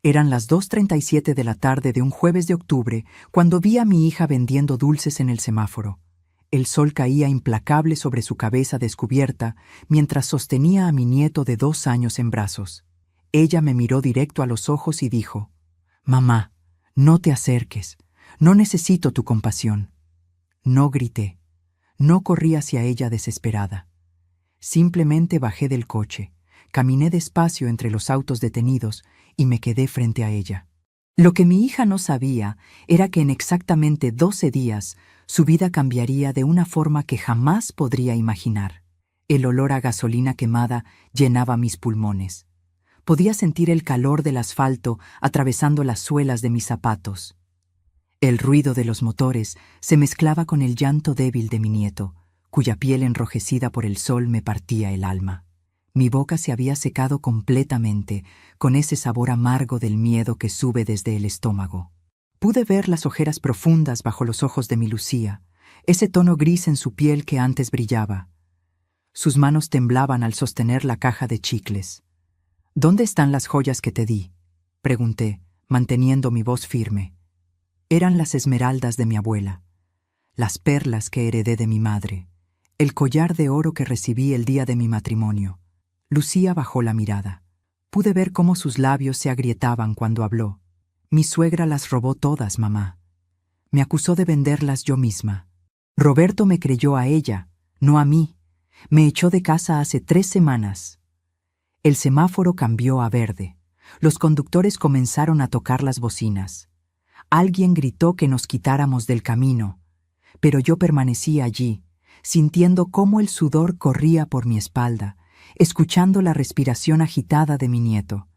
Eran las 2:37 de la tarde de un jueves de octubre cuando vi a mi hija vendiendo dulces en el semáforo. El sol caía implacable sobre su cabeza descubierta mientras sostenía a mi nieto de 2 años en brazos. Ella me miró directo a los ojos y dijo: «Mamá, no te acerques. No necesito tu compasión». No grité. No corrí hacia ella desesperada. Simplemente bajé del coche, caminé despacio entre los autos detenidos y me quedé frente a ella. Lo que mi hija no sabía era que en exactamente 12 días su vida cambiaría de una forma que jamás podría imaginar. El olor a gasolina quemada llenaba mis pulmones. Podía sentir el calor del asfalto atravesando las suelas de mis zapatos. El ruido de los motores se mezclaba con el llanto débil de mi nieto, cuya piel enrojecida por el sol me partía el alma. Mi boca se había secado completamente, con ese sabor amargo del miedo que sube desde el estómago. Pude ver las ojeras profundas bajo los ojos de mi Lucía, ese tono gris en su piel que antes brillaba. Sus manos temblaban al sostener la caja de chicles. «¿Dónde están las joyas que te di?», pregunté, manteniendo mi voz firme. Eran las esmeraldas de mi abuela, las perlas que heredé de mi madre, el collar de oro que recibí el día de mi matrimonio. Lucía bajó la mirada. Pude ver cómo sus labios se agrietaban cuando habló. «Mi suegra las robó todas, mamá. Me acusó de venderlas yo misma. Roberto me creyó a ella, no a mí. Me echó de casa hace 3 semanas». El semáforo cambió a verde. Los conductores comenzaron a tocar las bocinas. Alguien gritó que nos quitáramos del camino, pero yo permanecí allí, sintiendo cómo el sudor corría por mi espalda, escuchando la respiración agitada de mi nieto,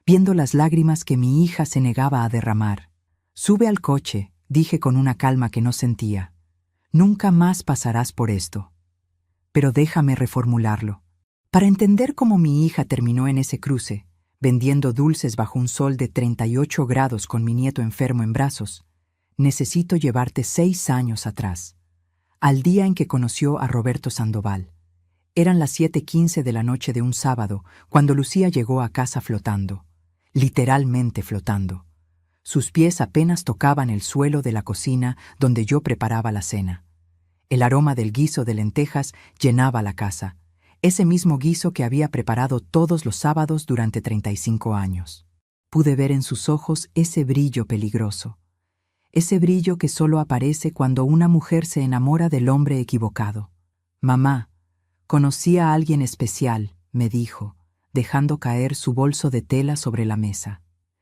viendo las lágrimas que mi hija se negaba a derramar. «Sube al coche», dije con una calma que no sentía. «Nunca más pasarás por esto». Pero déjame reformularlo. Para entender cómo mi hija terminó en ese cruce, vendiendo dulces bajo un sol de 38 grados con mi nieto enfermo en brazos, necesito llevarte 6 años atrás, al día en que conoció a Roberto Sandoval. Eran las 7:15 de la noche de un sábado cuando Lucía llegó a casa flotando, literalmente flotando. Sus pies apenas tocaban el suelo de la cocina donde yo preparaba la cena. El aroma del guiso de lentejas llenaba la casa, ese mismo guiso que había preparado todos los sábados durante 35 años. Pude ver en sus ojos ese brillo peligroso, ese brillo que solo aparece cuando una mujer se enamora del hombre equivocado. «Mamá, conocí a alguien especial», me dijo, dejando caer su bolso de tela sobre la mesa.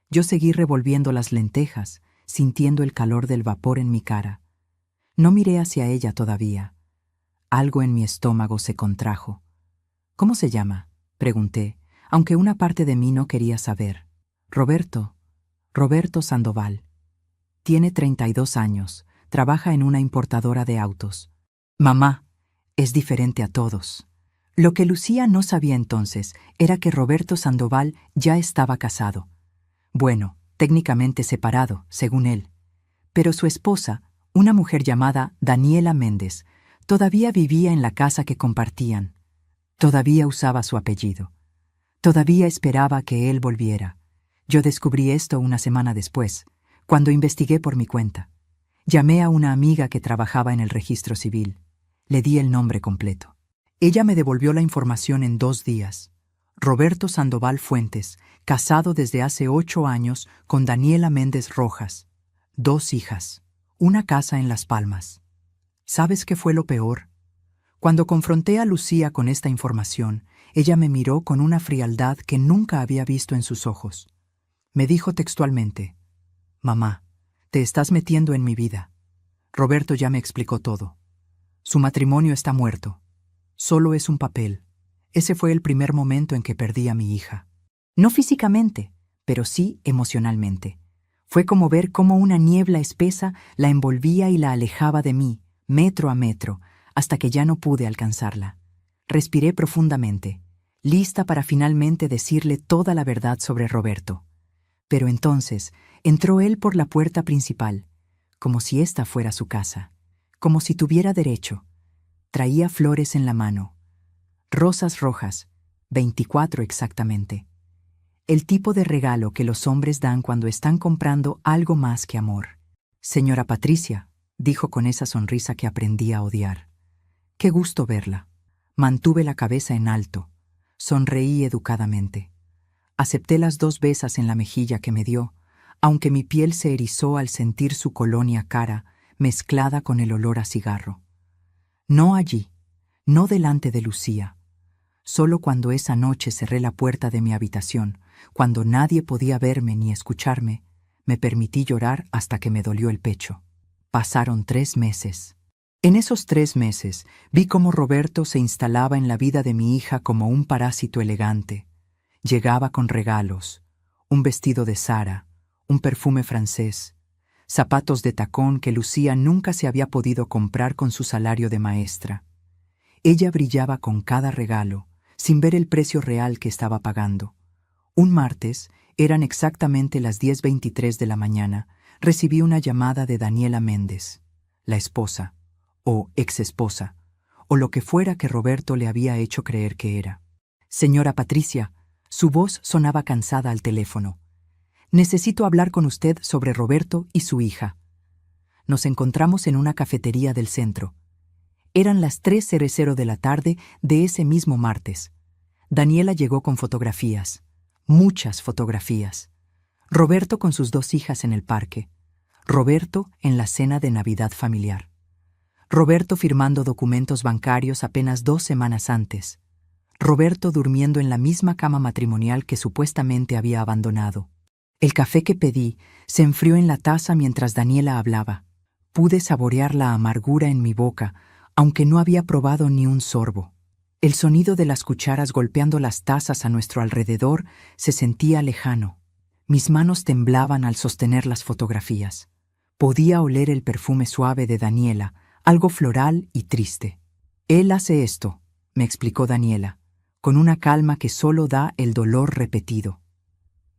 Yo seguí revolviendo las lentejas, sintiendo el calor del vapor en mi cara. No miré hacia ella todavía. Algo en mi estómago se contrajo. «¿Cómo se llama?», pregunté, aunque una parte de mí no quería saber. Roberto Sandoval. Tiene 32 años, trabaja en una importadora de autos». «Mamá, es diferente a todos». Lo que Lucía no sabía entonces era que Roberto Sandoval ya estaba casado. Bueno, técnicamente separado, según él. Pero su esposa, una mujer llamada Daniela Méndez, todavía vivía en la casa que compartían. Todavía usaba su apellido. Todavía esperaba que él volviera. Yo descubrí esto una semana después, cuando investigué por mi cuenta. Llamé a una amiga que trabajaba en el registro civil. Le di el nombre completo. Ella me devolvió la información en 2 días. Roberto Sandoval Fuentes, casado desde hace 8 años con Daniela Méndez Rojas. 2 hijas. Una casa en Las Palmas. ¿Sabes qué fue lo peor? Cuando confronté a Lucía con esta información, ella me miró con una frialdad que nunca había visto en sus ojos. Me dijo textualmente: «Mamá, te estás metiendo en mi vida. Roberto ya me explicó todo. Su matrimonio está muerto. Solo es un papel». Ese fue el primer momento en que perdí a mi hija. No físicamente, pero sí emocionalmente. Fue como ver cómo una niebla espesa la envolvía y la alejaba de mí, metro a metro, hasta que ya no pude alcanzarla. Respiré profundamente, lista para finalmente decirle toda la verdad sobre Roberto. Pero entonces entró él por la puerta principal, como si esta fuera su casa, como si tuviera derecho. Traía flores en la mano, rosas rojas, 24 exactamente. El tipo de regalo que los hombres dan cuando están comprando algo más que amor. Señora Patricia, dijo con esa sonrisa que aprendí a odiar. Qué gusto verla. Mantuve la cabeza en alto. Sonreí educadamente. Acepté las 2 besas en la mejilla que me dio, aunque mi piel se erizó al sentir su colonia cara, mezclada con el olor a cigarro. No allí, no delante de Lucía. Solo cuando esa noche cerré la puerta de mi habitación, cuando nadie podía verme ni escucharme, me permití llorar hasta que me dolió el pecho. Pasaron 3 meses. En esos 3 meses vi cómo Roberto se instalaba en la vida de mi hija como un parásito elegante. Llegaba con regalos, un vestido de Zara, un perfume francés, zapatos de tacón que Lucía nunca se había podido comprar con su salario de maestra. Ella brillaba con cada regalo, sin ver el precio real que estaba pagando. Un martes, eran exactamente las 10:23 de la mañana, recibí una llamada de Daniela Méndez, la esposa, o exesposa, o lo que fuera que Roberto le había hecho creer que era. Señora Patricia, su voz sonaba cansada al teléfono. Necesito hablar con usted sobre Roberto y su hija. Nos encontramos en una cafetería del centro. Eran las 3:00 de la tarde de ese mismo martes. Daniela llegó con fotografías, muchas fotografías. Roberto con sus 2 hijas en el parque. Roberto en la cena de Navidad familiar. Roberto firmando documentos bancarios apenas 2 semanas antes. Roberto durmiendo en la misma cama matrimonial que supuestamente había abandonado. El café que pedí se enfrió en la taza mientras Daniela hablaba. Pude saborear la amargura en mi boca, aunque no había probado ni un sorbo. El sonido de las cucharas golpeando las tazas a nuestro alrededor se sentía lejano. Mis manos temblaban al sostener las fotografías. Podía oler el perfume suave de Daniela, algo floral y triste. Él hace esto, me explicó Daniela, con una calma que solo da el dolor repetido.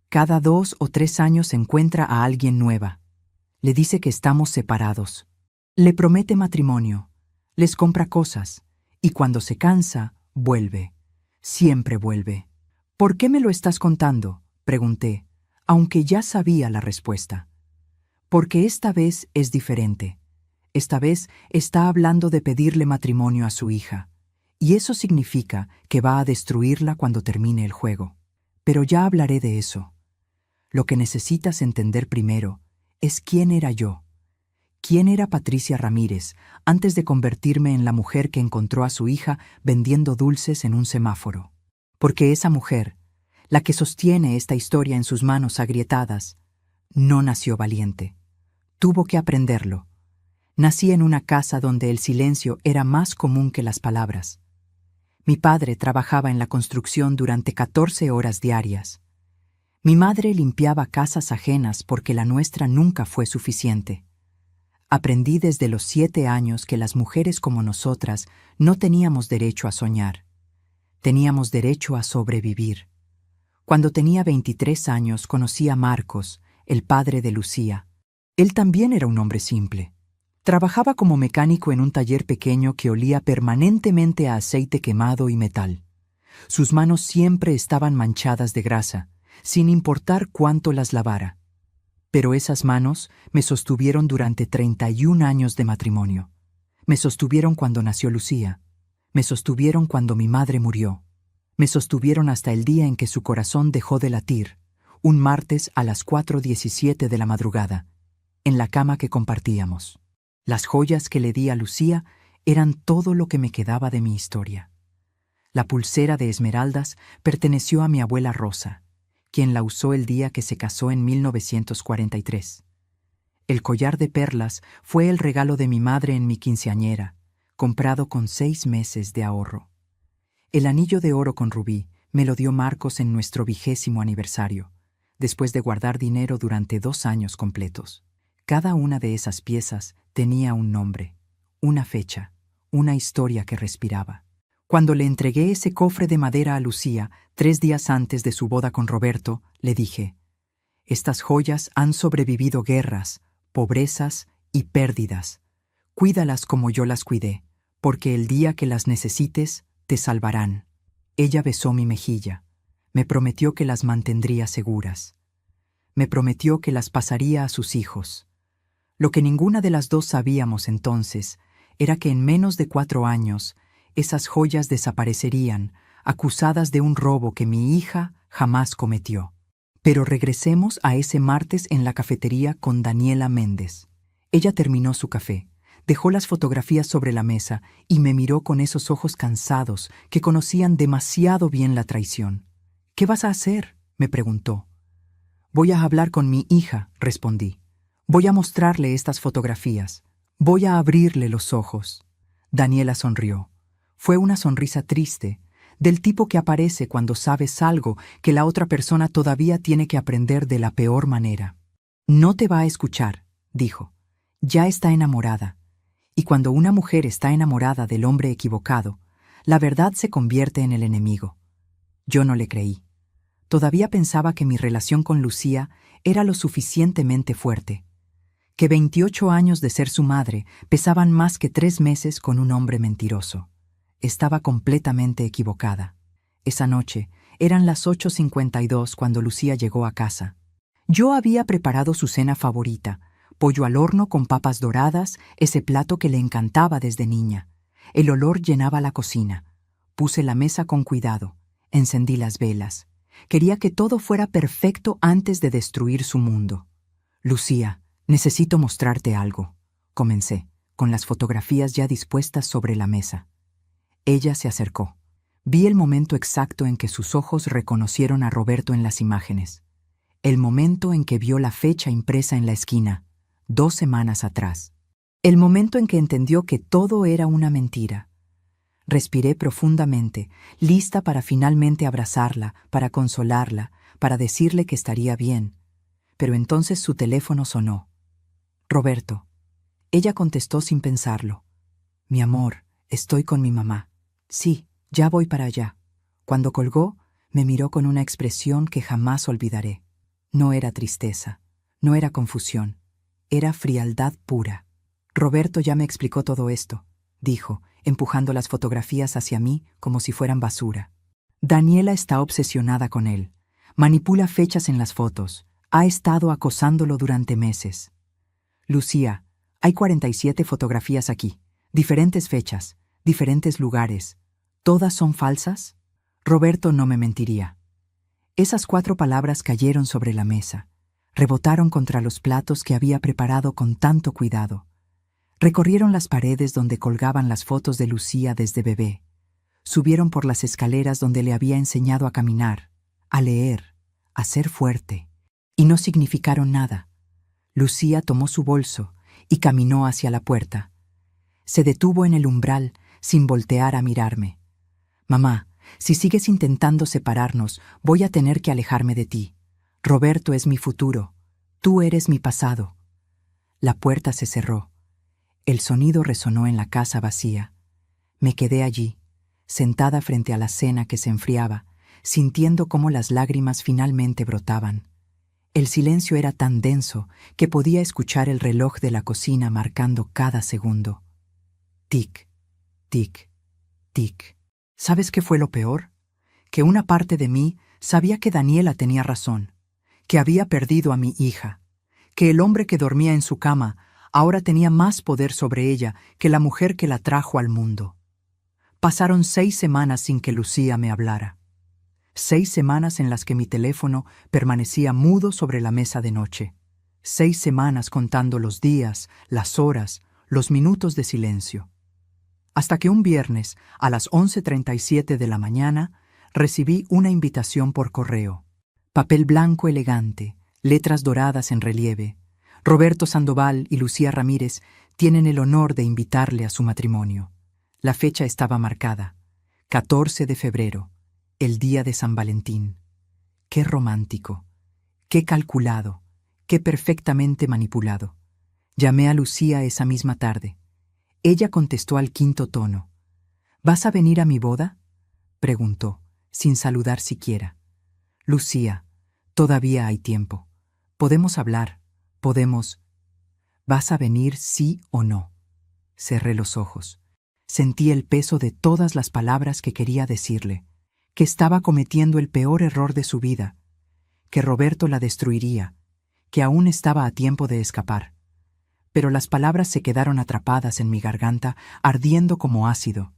Cada 2 o 3 años encuentra a alguien nueva. Le dice que estamos separados. Le promete matrimonio. Les compra cosas. Y cuando se cansa, vuelve. Siempre vuelve. ¿Por qué me lo estás contando?, pregunté, aunque ya sabía la respuesta. Porque esta vez es diferente. Esta vez está hablando de pedirle matrimonio a su hija. Y eso significa que va a destruirla cuando termine el juego. Pero ya hablaré de eso. Lo que necesitas entender primero es quién era yo. ¿Quién era Patricia Ramírez antes de convertirme en la mujer que encontró a su hija vendiendo dulces en un semáforo? Porque esa mujer, la que sostiene esta historia en sus manos agrietadas, no nació valiente. Tuvo que aprenderlo. Nací en una casa donde el silencio era más común que las palabras. Mi padre trabajaba en la construcción durante 14 horas diarias. Mi madre limpiaba casas ajenas porque la nuestra nunca fue suficiente. Aprendí desde los 7 años que las mujeres como nosotras no teníamos derecho a soñar. Teníamos derecho a sobrevivir. Cuando tenía 23 años conocí a Marcos, el padre de Lucía. Él también era un hombre simple. Trabajaba como mecánico en un taller pequeño que olía permanentemente a aceite quemado y metal. Sus manos siempre estaban manchadas de grasa, sin importar cuánto las lavara. Pero esas manos me sostuvieron durante 31 años de matrimonio. Me sostuvieron cuando nació Lucía. Me sostuvieron cuando mi madre murió. Me sostuvieron hasta el día en que su corazón dejó de latir, un martes a las 4:17 de la madrugada, en la cama que compartíamos. Las joyas que le di a Lucía eran todo lo que me quedaba de mi historia. La pulsera de esmeraldas perteneció a mi abuela Rosa, quien la usó el día que se casó en 1943. El collar de perlas fue el regalo de mi madre en mi quinceañera, comprado con 6 meses de ahorro. El anillo de oro con rubí me lo dio Marcos en nuestro 20º aniversario, después de guardar dinero durante 2 años completos. Cada una de esas piezas tenía un nombre, una fecha, una historia que respiraba. Cuando le entregué ese cofre de madera a Lucía, 3 días antes de su boda con Roberto, le dije: «Estas joyas han sobrevivido guerras, pobrezas y pérdidas. Cuídalas como yo las cuidé, porque el día que las necesites, te salvarán». Ella besó mi mejilla. Me prometió que las mantendría seguras. Me prometió que las pasaría a sus hijos. Lo que ninguna de las dos sabíamos entonces era que en menos de 4 años esas joyas desaparecerían, acusadas de un robo que mi hija jamás cometió. Pero regresemos a ese martes en la cafetería con Daniela Méndez. Ella terminó su café, dejó las fotografías sobre la mesa y me miró con esos ojos cansados que conocían demasiado bien la traición. «¿Qué vas a hacer?», me preguntó. «Voy a hablar con mi hija», respondí. «Voy a mostrarle estas fotografías. Voy a abrirle los ojos». Daniela sonrió. Fue una sonrisa triste, del tipo que aparece cuando sabes algo que la otra persona todavía tiene que aprender de la peor manera. «No te va a escuchar», dijo. «Ya está enamorada. Y cuando una mujer está enamorada del hombre equivocado, la verdad se convierte en el enemigo». Yo no le creí. Todavía pensaba que mi relación con Lucía era lo suficientemente fuerte, que 28 años de ser su madre pesaban más que 3 meses con un hombre mentiroso. Estaba completamente equivocada. Esa noche eran las 8:52 cuando Lucía llegó a casa. Yo había preparado su cena favorita, pollo al horno con papas doradas, ese plato que le encantaba desde niña. El olor llenaba la cocina. Puse la mesa con cuidado, encendí las velas. Quería que todo fuera perfecto antes de destruir su mundo. «Lucía, necesito mostrarte algo», comencé, con las fotografías ya dispuestas sobre la mesa. Ella se acercó. Vi el momento exacto en que sus ojos reconocieron a Roberto en las imágenes. El momento en que vio la fecha impresa en la esquina, 2 semanas atrás. El momento en que entendió que todo era una mentira. Respiré profundamente, lista para finalmente abrazarla, para consolarla, para decirle que estaría bien. Pero entonces su teléfono sonó. «Roberto». Ella contestó sin pensarlo. «Mi amor, estoy con mi mamá». «Sí, ya voy para allá». Cuando colgó, me miró con una expresión que jamás olvidaré. No era tristeza, no era confusión, era frialdad pura. «Roberto ya me explicó todo esto», dijo, empujando las fotografías hacia mí como si fueran basura. «Daniela está obsesionada con él. Manipula fechas en las fotos. Ha estado acosándolo durante meses». «Lucía, hay 47 fotografías aquí. Diferentes fechas, diferentes lugares. ¿Todas son falsas?». Roberto no me mentiría. Esas 4 palabras cayeron sobre la mesa. Rebotaron contra los platos que había preparado con tanto cuidado. Recorrieron las paredes donde colgaban las fotos de Lucía desde bebé. Subieron por las escaleras donde le había enseñado a caminar, a leer, a ser fuerte. Y no significaron nada. Lucía tomó su bolso y caminó hacia la puerta. Se detuvo en el umbral sin voltear a mirarme. «Mamá, si sigues intentando separarnos, voy a tener que alejarme de ti. Roberto es mi futuro. Tú eres mi pasado». La puerta se cerró. El sonido resonó en la casa vacía. Me quedé allí, sentada frente a la cena que se enfriaba, sintiendo cómo las lágrimas finalmente brotaban. El silencio era tan denso que podía escuchar el reloj de la cocina marcando cada segundo. Tic, tic, tic. ¿Sabes qué fue lo peor? Que una parte de mí sabía que Daniela tenía razón, que había perdido a mi hija, que el hombre que dormía en su cama ahora tenía más poder sobre ella que la mujer que la trajo al mundo. Pasaron 6 semanas sin que Lucía me hablara. 6 semanas en las que mi teléfono permanecía mudo sobre la mesa de noche. 6 semanas contando los días, las horas, los minutos de silencio. Hasta que un viernes, a las 11:37 de la mañana, recibí una invitación por correo. Papel blanco elegante, letras doradas en relieve. Roberto Sandoval y Lucía Ramírez tienen el honor de invitarle a su matrimonio. La fecha estaba marcada, 14 de febrero, el día de San Valentín. Qué romántico, qué calculado, qué perfectamente manipulado. Llamé a Lucía esa misma tarde. Ella contestó al 5.º tono. «¿Vas a venir a mi boda?», preguntó, sin saludar siquiera. «Lucía, todavía hay tiempo. Podemos hablar, podemos...». «¿Vas a venir sí o no?». Cerré los ojos. Sentí el peso de todas las palabras que quería decirle. que estaba cometiendo el peor error de su vida, que Roberto la destruiría, que aún estaba a tiempo de escapar. Pero las palabras se quedaron atrapadas en mi garganta, ardiendo como ácido.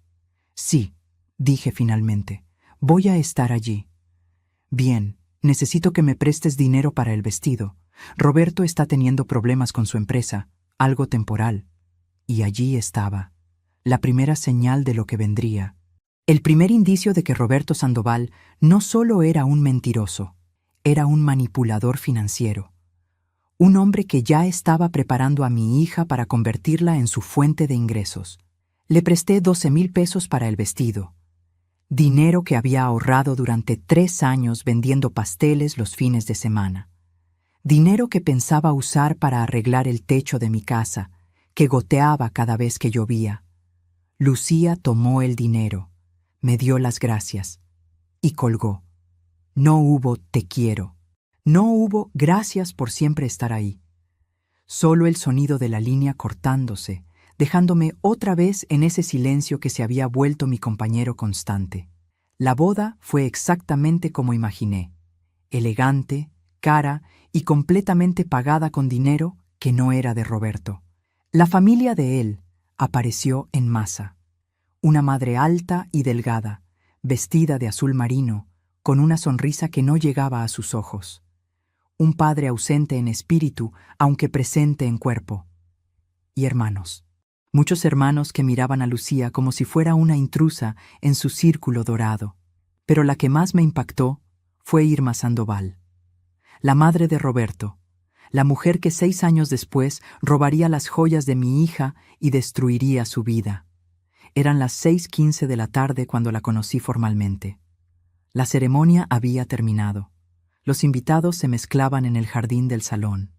Sí, dije finalmente, voy a estar allí. Bien, necesito que me prestes dinero para el vestido. Roberto está teniendo problemas con su empresa, algo temporal. Y allí estaba, la primera señal de lo que vendría. El primer indicio de que Roberto Sandoval no solo era un mentiroso, era un manipulador financiero. Un hombre que ya estaba preparando a mi hija para convertirla en su fuente de ingresos. Le presté 12,000 pesos para el vestido, dinero que había ahorrado durante 3 años vendiendo pasteles los fines de semana. Dinero que pensaba usar para arreglar el techo de mi casa, que goteaba cada vez que llovía. Lucía tomó el dinero, me dio las gracias y colgó. No hubo te quiero. No hubo gracias por siempre estar ahí. Solo el sonido de la línea cortándose, dejándome otra vez en ese silencio que se había vuelto mi compañero constante. La boda fue exactamente como imaginé, elegante, cara y completamente pagada con dinero que no era de Roberto. La familia de él apareció en masa. Una madre alta y delgada, vestida de azul marino, con una sonrisa que no llegaba a sus ojos. Un padre ausente en espíritu, aunque presente en cuerpo. Y hermanos. Muchos hermanos que miraban a Lucía como si fuera una intrusa en su círculo dorado. Pero la que más me impactó fue Irma Sandoval, la madre de Roberto, la mujer que 6 años después robaría las joyas de mi hija y destruiría su vida. Eran las 6:15 de la tarde cuando la conocí formalmente. La ceremonia había terminado. Los invitados se mezclaban en el jardín del salón.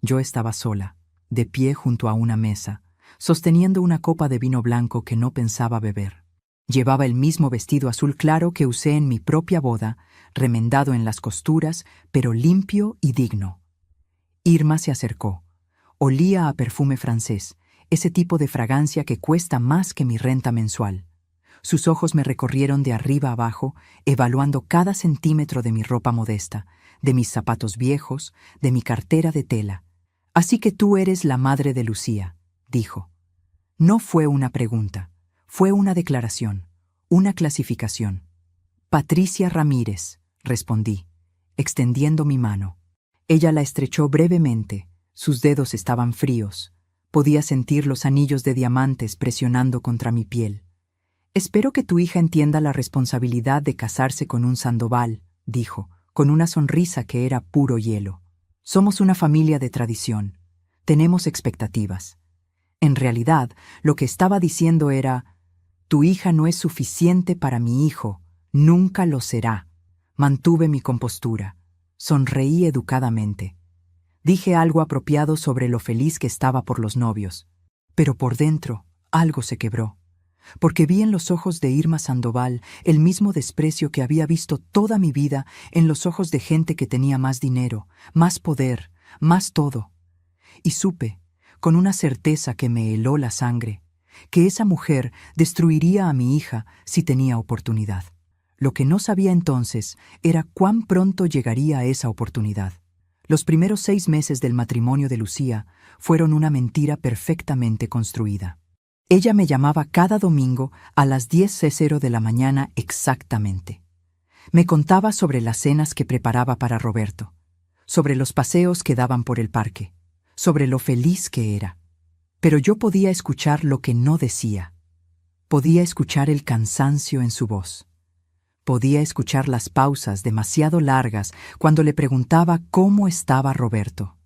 Yo estaba sola, de pie junto a una mesa, sosteniendo una copa de vino blanco que no pensaba beber. Llevaba el mismo vestido azul claro que usé en mi propia boda, remendado en las costuras, pero limpio y digno. Irma se acercó. Olía a perfume francés, ese tipo de fragancia que cuesta más que mi renta mensual. Sus ojos me recorrieron de arriba abajo, evaluando cada centímetro de mi ropa modesta, de mis zapatos viejos, de mi cartera de tela. «Así que tú eres la madre de Lucía», dijo. No fue una pregunta, fue una declaración, una clasificación. «Patricia Ramírez», respondí, extendiendo mi mano. Ella la estrechó brevemente, sus dedos estaban fríos. Podía sentir los anillos de diamantes presionando contra mi piel. «Espero que tu hija entienda la responsabilidad de casarse con un Sandoval», dijo, con una sonrisa que era puro hielo. «Somos una familia de tradición. Tenemos expectativas». En realidad, lo que estaba diciendo era: «Tu hija no es suficiente para mi hijo, nunca lo será». Mantuve mi compostura. Sonreí educadamente. Dije algo apropiado sobre lo feliz que estaba por los novios. Pero por dentro, algo se quebró. Porque vi en los ojos de Irma Sandoval el mismo desprecio que había visto toda mi vida en los ojos de gente que tenía más dinero, más poder, más todo. Y supe, con una certeza que me heló la sangre, que esa mujer destruiría a mi hija si tenía oportunidad. Lo que no sabía entonces era cuán pronto llegaría esa oportunidad. Los primeros 6 meses del matrimonio de Lucía fueron una mentira perfectamente construida. Ella me llamaba cada domingo a las 10:00 de la mañana exactamente. Me contaba sobre las cenas que preparaba para Roberto, sobre los paseos que daban por el parque, sobre lo feliz que era. Pero yo podía escuchar lo que no decía. Podía escuchar el cansancio en su voz. Podía escuchar las pausas demasiado largas cuando le preguntaba cómo estaba Roberto.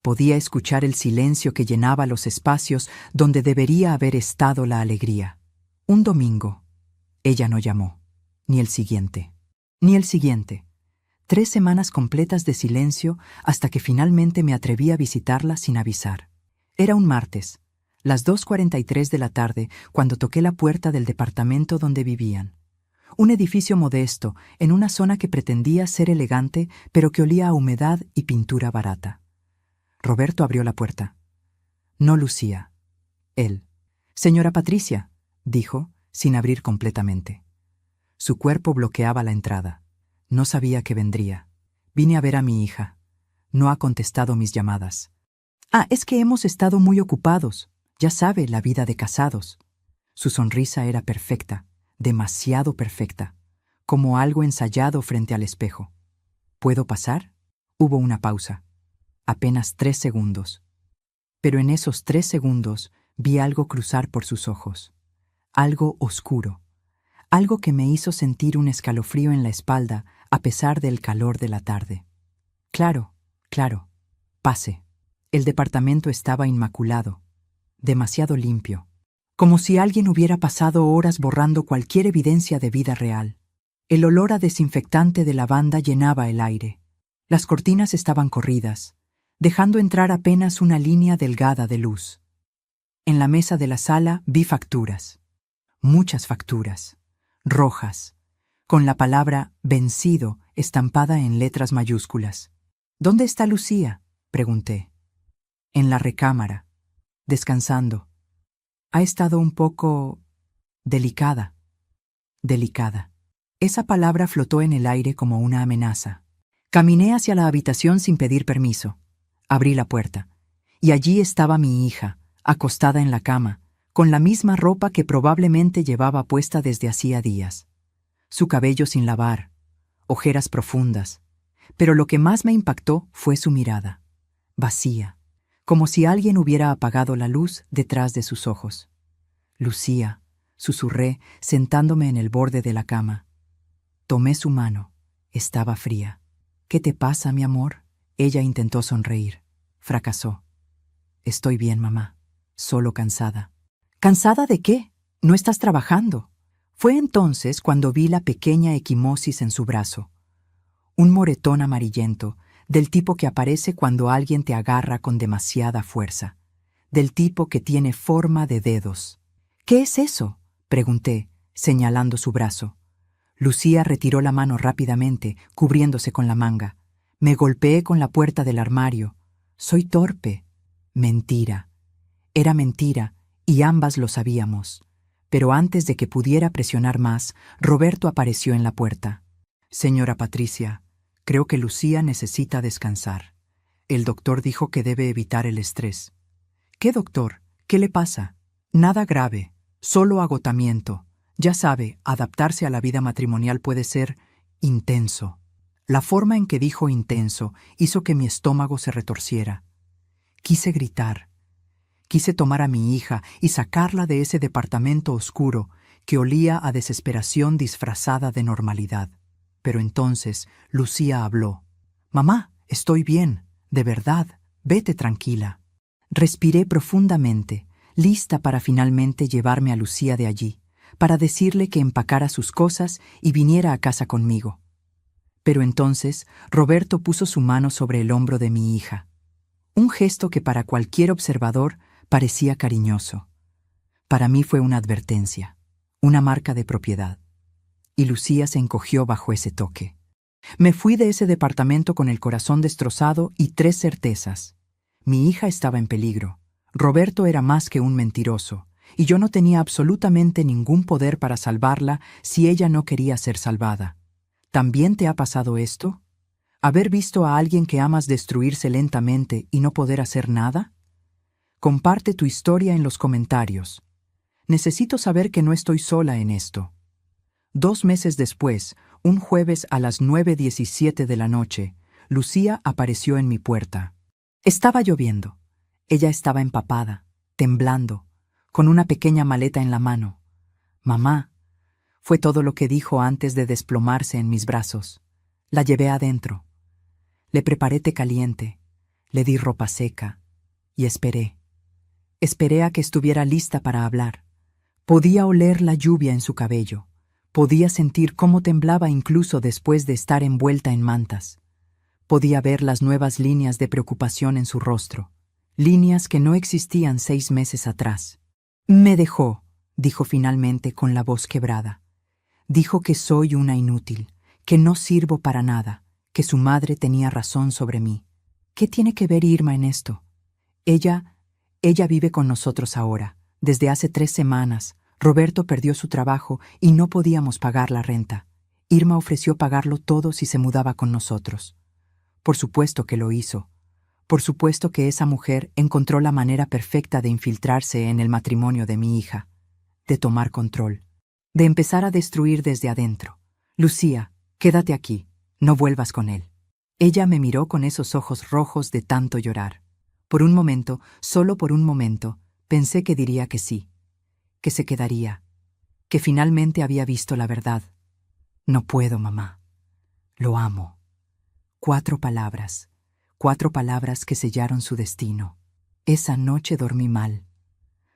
Podía escuchar el silencio que llenaba los espacios donde debería haber estado la alegría. Un domingo, ella no llamó, ni el siguiente, ni el siguiente. 3 semanas completas de silencio hasta que finalmente me atreví a visitarla sin avisar. Era un martes, las 2:43 de la tarde, cuando toqué la puerta del departamento donde vivían. Un edificio modesto, en una zona que pretendía ser elegante, pero que olía a humedad y pintura barata. Roberto abrió la puerta. No Lucía. Él. «Señora Patricia», dijo, sin abrir completamente. Su cuerpo bloqueaba la entrada. No sabía que vendría. Vine a ver a mi hija. No ha contestado mis llamadas. Es que hemos estado muy ocupados. Ya sabe, la vida de casados. Su sonrisa era perfecta, demasiado perfecta, como algo ensayado frente al espejo. ¿Puedo pasar? Hubo una pausa. Apenas 3 segundos. Pero en esos 3 segundos vi algo cruzar por sus ojos. Algo oscuro. Algo que me hizo sentir un escalofrío en la espalda a pesar del calor de la tarde. Claro, claro. Pase. El departamento estaba inmaculado, demasiado limpio, como si alguien hubiera pasado horas borrando cualquier evidencia de vida real. El olor a desinfectante de lavanda llenaba el aire. Las cortinas estaban corridas, dejando entrar apenas una línea delgada de luz. En la mesa de la sala vi facturas. Muchas facturas, rojas, con la palabra vencido estampada en letras mayúsculas. ¿Dónde está Lucía?, pregunté. En la recámara, descansando. Ha estado un poco delicada. Delicada. Esa palabra flotó en el aire como una amenaza. Caminé hacia la habitación sin pedir permiso. Abrí la puerta. Y allí estaba mi hija, acostada en la cama, con la misma ropa que probablemente llevaba puesta desde hacía días. Su cabello sin lavar, ojeras profundas. Pero lo que más me impactó fue su mirada. Vacía, como si alguien hubiera apagado la luz detrás de sus ojos. Lucía, susurré, sentándome en el borde de la cama. Tomé su mano. Estaba fría. ¿Qué te pasa, mi amor? Ella intentó sonreír. Fracasó. Estoy bien, mamá. Solo cansada. ¿Cansada de qué? No estás trabajando. Fue entonces cuando vi la pequeña equimosis en su brazo. Un moretón amarillento, del tipo que aparece cuando alguien te agarra con demasiada fuerza. Del tipo que tiene forma de dedos. ¿Qué es eso?, pregunté, señalando su brazo. Lucía retiró la mano rápidamente, cubriéndose con la manga. Me golpeé con la puerta del armario. Soy torpe. Mentira. Era mentira, y ambas lo sabíamos. Pero antes de que pudiera presionar más, Roberto apareció en la puerta. Señora Patricia, creo que Lucía necesita descansar. El doctor dijo que debe evitar el estrés. ¿Qué doctor? ¿Qué le pasa? Nada grave, solo agotamiento. Ya sabe, adaptarse a la vida matrimonial puede ser intenso. La forma en que dijo intenso hizo que mi estómago se retorciera. Quise gritar. Quise tomar a mi hija y sacarla de ese departamento oscuro que olía a desesperación disfrazada de normalidad. Pero entonces Lucía habló. «Mamá, estoy bien, de verdad, vete tranquila». Respiré profundamente, lista para finalmente llevarme a Lucía de allí, para decirle que empacara sus cosas y viniera a casa conmigo. Pero entonces Roberto puso su mano sobre el hombro de mi hija. Un gesto que para cualquier observador parecía cariñoso. Para mí fue una advertencia, una marca de propiedad. Y Lucía se encogió bajo ese toque. Me fui de ese departamento con el corazón destrozado y 3 certezas. Mi hija estaba en peligro. Roberto era más que un mentiroso, y yo no tenía absolutamente ningún poder para salvarla si ella no quería ser salvada. ¿También te ha pasado esto? ¿Haber visto a alguien que amas destruirse lentamente y no poder hacer nada? Comparte tu historia en los comentarios. Necesito saber que no estoy sola en esto. 2 meses después, un jueves a las 9:17 de la noche, Lucía apareció en mi puerta. Estaba lloviendo. Ella estaba empapada, temblando, con una pequeña maleta en la mano. «Mamá», fue todo lo que dijo antes de desplomarse en mis brazos. La llevé adentro. Le preparé té caliente, le di ropa seca y esperé. Esperé a que estuviera lista para hablar. Podía oler la lluvia en su cabello. Podía sentir cómo temblaba incluso después de estar envuelta en mantas. Podía ver las nuevas líneas de preocupación en su rostro, líneas que no existían 6 meses atrás. «Me dejó», dijo finalmente con la voz quebrada. Dijo que soy una inútil, que no sirvo para nada, que su madre tenía razón sobre mí. ¿Qué tiene que ver Irma en esto? Ella vive con nosotros ahora, desde hace 3 semanas. Roberto perdió su trabajo y no podíamos pagar la renta. Irma ofreció pagarlo todo si se mudaba con nosotros. Por supuesto que lo hizo. Por supuesto que esa mujer encontró la manera perfecta de infiltrarse en el matrimonio de mi hija, de tomar control, de empezar a destruir desde adentro. Lucía, quédate aquí, no vuelvas con él. Ella me miró con esos ojos rojos de tanto llorar. Por un momento, solo por un momento, pensé que diría que sí, que se quedaría, que finalmente había visto la verdad. No puedo, mamá. Lo amo. 4 palabras que sellaron su destino. Esa noche dormí mal.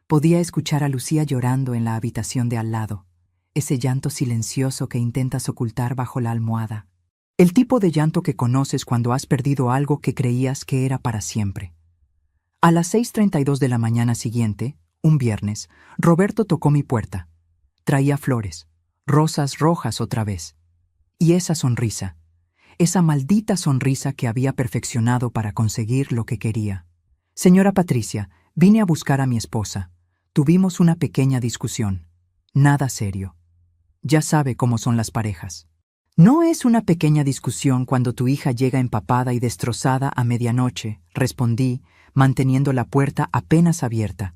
Podía escuchar a Lucía llorando en la habitación de al lado, ese llanto silencioso que intentas ocultar bajo la almohada. El tipo de llanto que conoces cuando has perdido algo que creías que era para siempre. A las 6:32 de la mañana siguiente, un viernes, Roberto tocó mi puerta. Traía flores, rosas rojas otra vez. Y esa sonrisa, esa maldita sonrisa que había perfeccionado para conseguir lo que quería. Señora Patricia, vine a buscar a mi esposa. Tuvimos una pequeña discusión. Nada serio. Ya sabe cómo son las parejas. No es una pequeña discusión cuando tu hija llega empapada y destrozada a medianoche, respondí, manteniendo la puerta apenas abierta.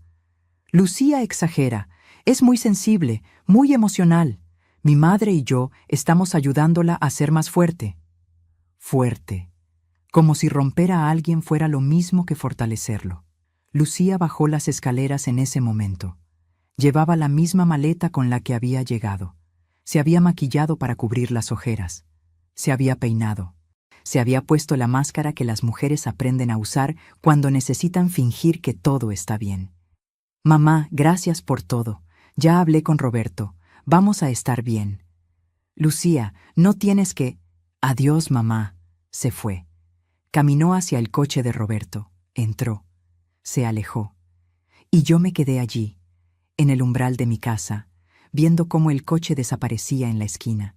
Lucía exagera. Es muy sensible, muy emocional. Mi madre y yo estamos ayudándola a ser más fuerte. Fuerte. Como si romper a alguien fuera lo mismo que fortalecerlo. Lucía bajó las escaleras en ese momento. Llevaba la misma maleta con la que había llegado. Se había maquillado para cubrir las ojeras. Se había peinado. Se había puesto la máscara que las mujeres aprenden a usar cuando necesitan fingir que todo está bien. Mamá, gracias por todo. Ya hablé con Roberto. Vamos a estar bien. Lucía, no tienes que... Adiós, mamá. Se fue. Caminó hacia el coche de Roberto. Entró. Se alejó. Y yo me quedé allí, en el umbral de mi casa, viendo cómo el coche desaparecía en la esquina,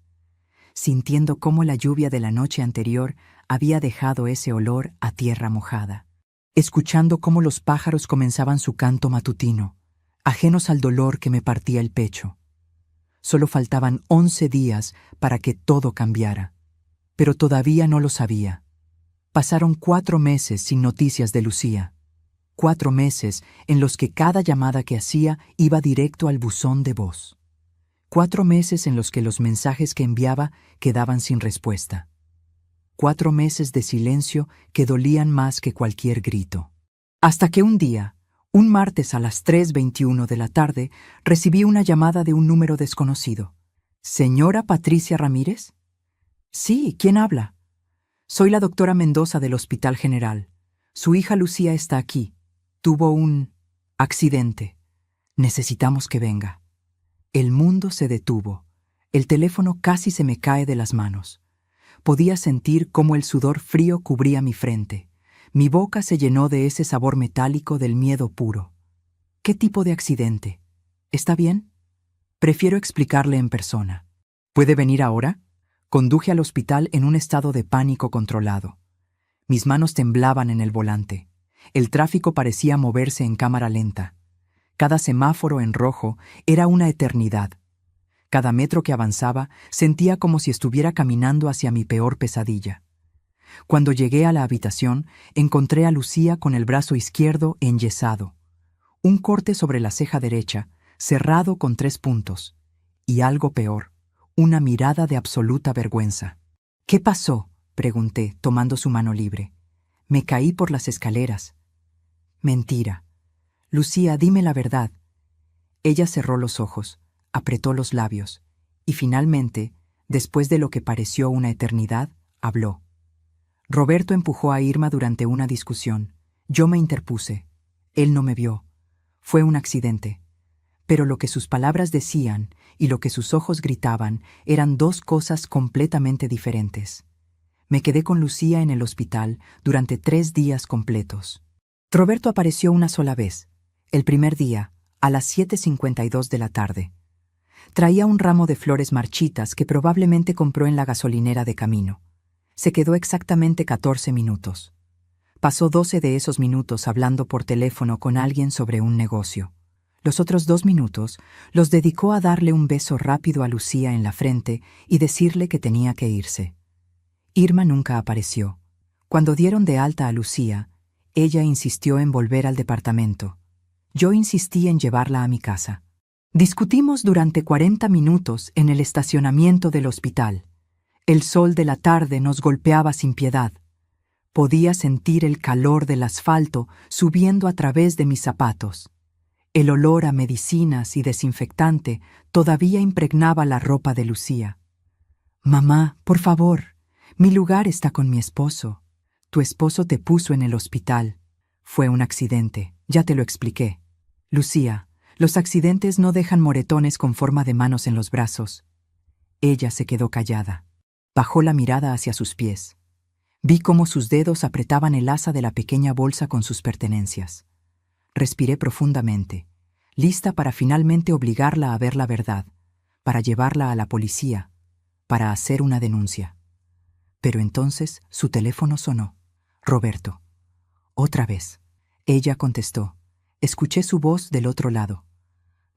sintiendo cómo la lluvia de la noche anterior había dejado ese olor a tierra mojada, escuchando cómo los pájaros comenzaban su canto matutino, ajenos al dolor que me partía el pecho. Solo faltaban 11 días para que todo cambiara, pero todavía no lo sabía. Pasaron 4 meses sin noticias de Lucía. 4 meses en los que cada llamada que hacía iba directo al buzón de voz. 4 meses en los que los mensajes que enviaba quedaban sin respuesta. 4 meses de silencio que dolían más que cualquier grito. Hasta que un día, un martes a las 3:21 de la tarde, recibí una llamada de un número desconocido. ¿Señora Patricia Ramírez? Sí, ¿quién habla? Soy la doctora Mendoza del Hospital General. Su hija Lucía está aquí. Tuvo un accidente. Necesitamos que venga. El mundo se detuvo. El teléfono casi se me cae de las manos. Podía sentir cómo el sudor frío cubría mi frente. Mi boca se llenó de ese sabor metálico del miedo puro. ¿Qué tipo de accidente? ¿Está bien? Prefiero explicarle en persona. ¿Puede venir ahora? Conduje al hospital en un estado de pánico controlado. Mis manos temblaban en el volante. El tráfico parecía moverse en cámara lenta. Cada semáforo en rojo era una eternidad. Cada metro que avanzaba sentía como si estuviera caminando hacia mi peor pesadilla. Cuando llegué a la habitación, encontré a Lucía con el brazo izquierdo enyesado, un corte sobre la ceja derecha, cerrado con 3 puntos, y algo peor, una mirada de absoluta vergüenza. ¿Qué pasó?, pregunté, tomando su mano libre. Me caí por las escaleras. Mentira. Lucía, dime la verdad. Ella cerró los ojos, apretó los labios, y finalmente, después de lo que pareció una eternidad, habló. Roberto empujó a Irma durante una discusión. Yo me interpuse. Él no me vio. Fue un accidente. Pero lo que sus palabras decían y lo que sus ojos gritaban eran 2 cosas completamente diferentes. Me quedé con Lucía en el hospital durante 3 días completos. Roberto apareció una sola vez, el primer día, a las 7:52 de la tarde. Traía un ramo de flores marchitas que probablemente compró en la gasolinera de camino. Se quedó exactamente 14 minutos. Pasó 12 de esos minutos hablando por teléfono con alguien sobre un negocio. Los otros 2 minutos los dedicó a darle un beso rápido a Lucía en la frente y decirle que tenía que irse. Irma nunca apareció. Cuando dieron de alta a Lucía, ella insistió en volver al departamento. Yo insistí en llevarla a mi casa. Discutimos durante 40 minutos en el estacionamiento del hospital. El sol de la tarde nos golpeaba sin piedad. Podía sentir el calor del asfalto subiendo a través de mis zapatos. El olor a medicinas y desinfectante todavía impregnaba la ropa de Lucía. «Mamá, por favor, mi lugar está con mi esposo. Tu esposo te puso en el hospital. Fue un accidente, ya te lo expliqué. Lucía, los accidentes no dejan moretones con forma de manos en los brazos». Ella se quedó callada. Bajó la mirada hacia sus pies. Vi cómo sus dedos apretaban el asa de la pequeña bolsa con sus pertenencias. Respiré profundamente, lista para finalmente obligarla a ver la verdad, para llevarla a la policía, para hacer una denuncia. Pero entonces su teléfono sonó. «Roberto». Otra vez. Ella contestó. Escuché su voz del otro lado.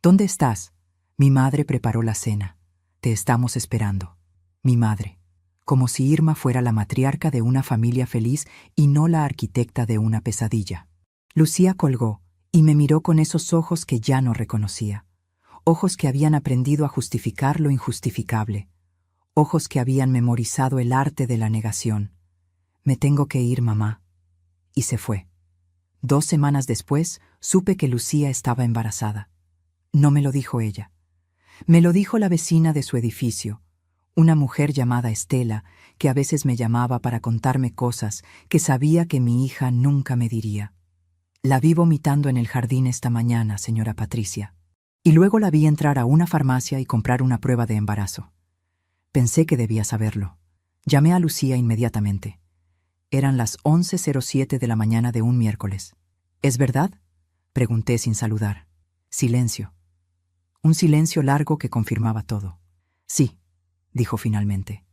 «¿Dónde estás?» «Mi madre preparó la cena. Te estamos esperando». Mi madre. Como si Irma fuera la matriarca de una familia feliz y no la arquitecta de una pesadilla. Lucía colgó y me miró con esos ojos que ya no reconocía. Ojos que habían aprendido a justificar lo injustificable. Ojos que habían memorizado el arte de la negación. «Me tengo que ir, mamá». Y se fue. 2 semanas después, supe que Lucía estaba embarazada. No me lo dijo ella. Me lo dijo la vecina de su edificio, una mujer llamada Estela, que a veces me llamaba para contarme cosas que sabía que mi hija nunca me diría. «La vi vomitando en el jardín esta mañana, señora Patricia. Y luego la vi entrar a una farmacia y comprar una prueba de embarazo. Pensé que debía saberlo. Llamé a Lucía inmediatamente. Eran las 11:07 de la mañana de un miércoles. «¿Es verdad?», pregunté sin saludar. Silencio. Un silencio largo que confirmaba todo. «Sí», dijo finalmente.